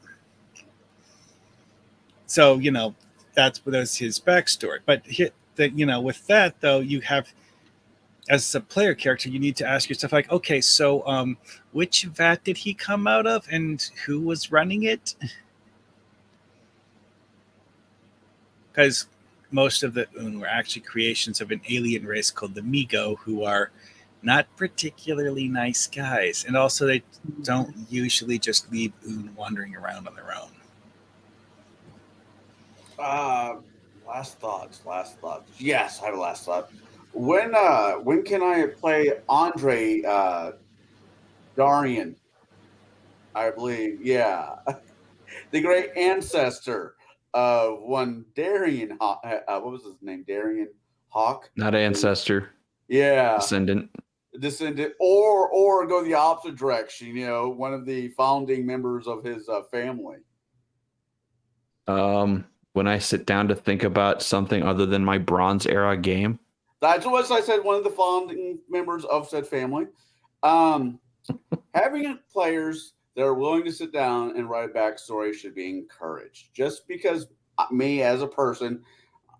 So, that's his backstory. But with that though, you have, as a player character, you need to ask yourself, like, okay, so which vat did he come out of, and who was running it? Because most of the Un were actually creations of an alien race called the Migo, who are not particularly nice guys, and also they don't usually just leave Un wandering around on their own. Last thoughts. Yes, I have a last thought. When can I play Andre Darian? I believe, yeah, the great ancestor of one Darian. What was his name? Darian Hawk. Not ancestor. Yeah, descendant, or go the opposite direction. One of the founding members of his family. When I sit down to think about something other than my Bronze Era game, that's what I said. One of the founding members of said family. Having players they're willing to sit down and write a backstory should be encouraged. Just because me as a person,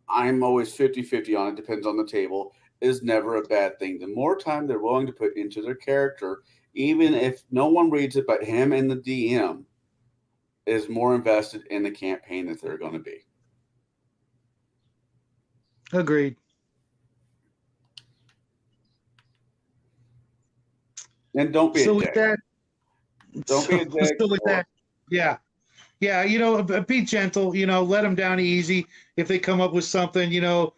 I'm always 50-50 on it, depends on the table, is never a bad thing. The more time they're willing to put into their character, even if no one reads it but him and the DM, is more invested in the campaign that they're going to be. Agreed. And don't be So a with dick. that, Don't be a dick. so with that, yeah. Yeah, be gentle, let them down easy. If they come up with something, give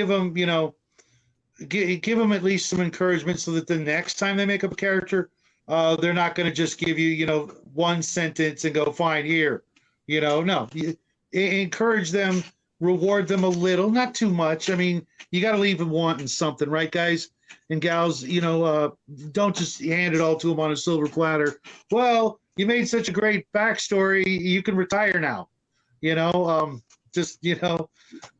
them, give them at least some encouragement so that the next time they make up a character, they're not going to just give you, one sentence and go, fine, here. No, encourage them, reward them a little, not too much. I mean, you got to leave them wanting something, right, guys and gals? Don't just hand it all to them on a silver platter. Well, you made such a great backstory, you can retire now. Just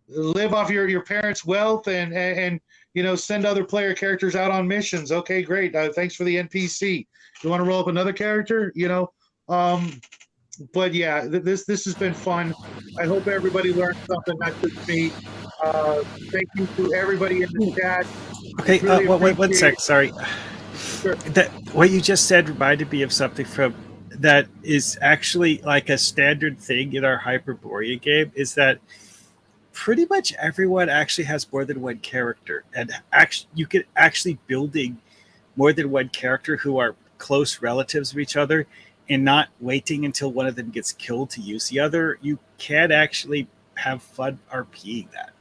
live off your parents' wealth and send other player characters out on missions. Okay, great. Thanks for the NPC. You want to roll up another character? But yeah, this has been fun. I hope everybody learned something, not just me. Thank you to everybody in the chat. Okay, Really one appreciate sec. it. Sorry. Sure. That what you just said reminded me of something from that is actually like a standard thing in our Hyperborea game. Is that pretty much everyone actually has more than one character, and actually you can actually building more than one character who are close relatives of each other, and not waiting until one of them gets killed to use the other. You can actually have fun RPing that.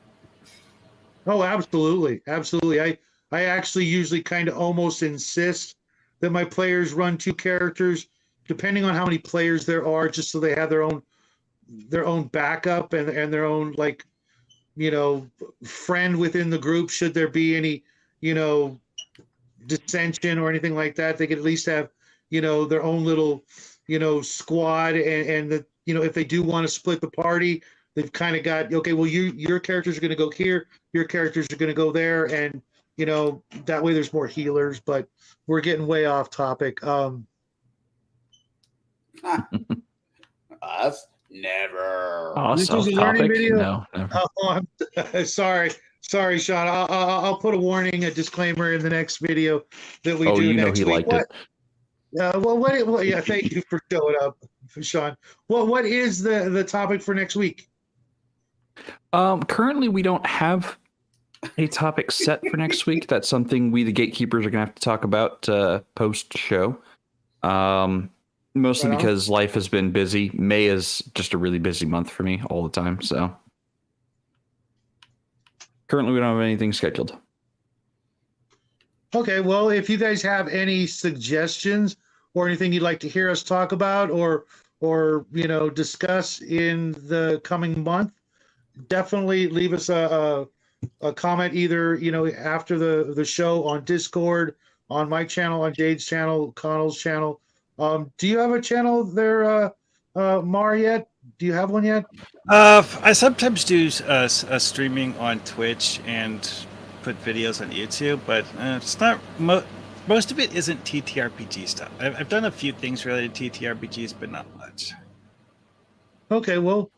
Oh, absolutely. Absolutely. I actually usually kind of almost insist that my players run two characters, depending on how many players there are, just so they have their own backup and their own, like, friend within the group. Should there be any, dissension or anything like that, they could at least have, their own little, squad. And the, if they do want to split the party, they've kind of got, okay, well, your characters are going to go here, your characters are going to go there, and that way there's more healers. But we're getting way off topic. Us never. This Off was a learning topic? video? No, never. I'm sorry, Sean. I'll put a warning, a disclaimer in the next video that we do next he week. liked it. Yeah, thank you for showing up, Sean. What is the topic for next week? Currently, we don't have a topic set for next week. That's something we, the gatekeepers, are going to have to talk about post show. Mostly because life has been busy. May is just a really busy month for me all the time. So currently, we don't have anything scheduled. Okay, well, if you guys have any suggestions or anything you'd like to hear us talk about or discuss in the coming month, definitely leave us a comment either after the show on Discord, on my channel, on Jade's channel, Connell's channel. Do you have a channel there, Mar, yet? Do you have one yet? I sometimes do streaming on Twitch and put videos on YouTube, but it's not most of it isn't TTRPG stuff. I've done a few things related to TTRPGs, but not much. Okay, well,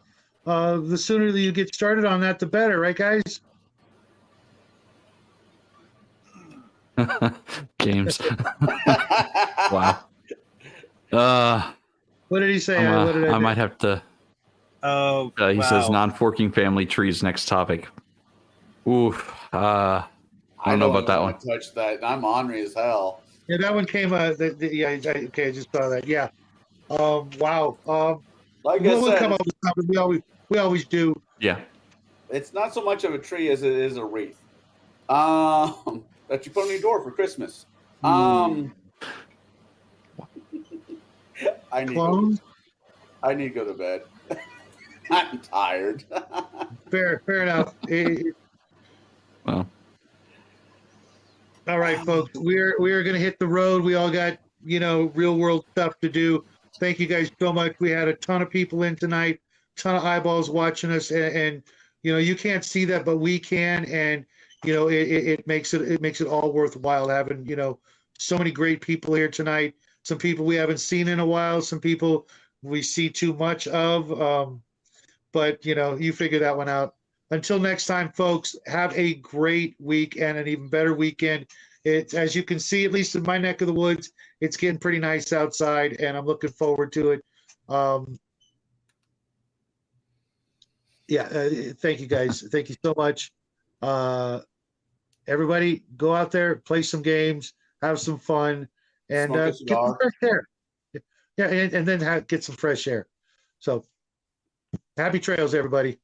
the sooner that you get started on that, the better, right, guys? James. Wow. What did he say? I might have to. Oh, he says non-forking family trees. Next topic. Oof. I don't know about that one. Touch that. I'm ornery as hell. Yeah, that one came. Okay, I just saw that. Yeah. Wow. Like I we'll said, come up with something. We always do. Yeah. It's not so much of a tree as it is a wreath. That you put on your door for Christmas. I need to go to bed. I'm tired. Fair enough. Well. All right, folks. We are going to hit the road. We all got real world stuff to do. Thank you guys so much. We had a ton of people in tonight, ton of eyeballs watching us, and you can't see that, but we can, and it makes it all worthwhile having so many great people here tonight. some people we haven't seen in a while, some people we see too much of. But you figure that one out. Until next time, folks, have a great week and an even better weekend. It's, as you can see, at least in my neck of the woods, it's getting pretty nice outside, and I'm looking forward to it. Thank you guys. Thank you so much. Everybody, go out there, play some games, have some fun, and Smoke a get some cigar. fresh air. Yeah, and then get some fresh air. So, happy trails, everybody.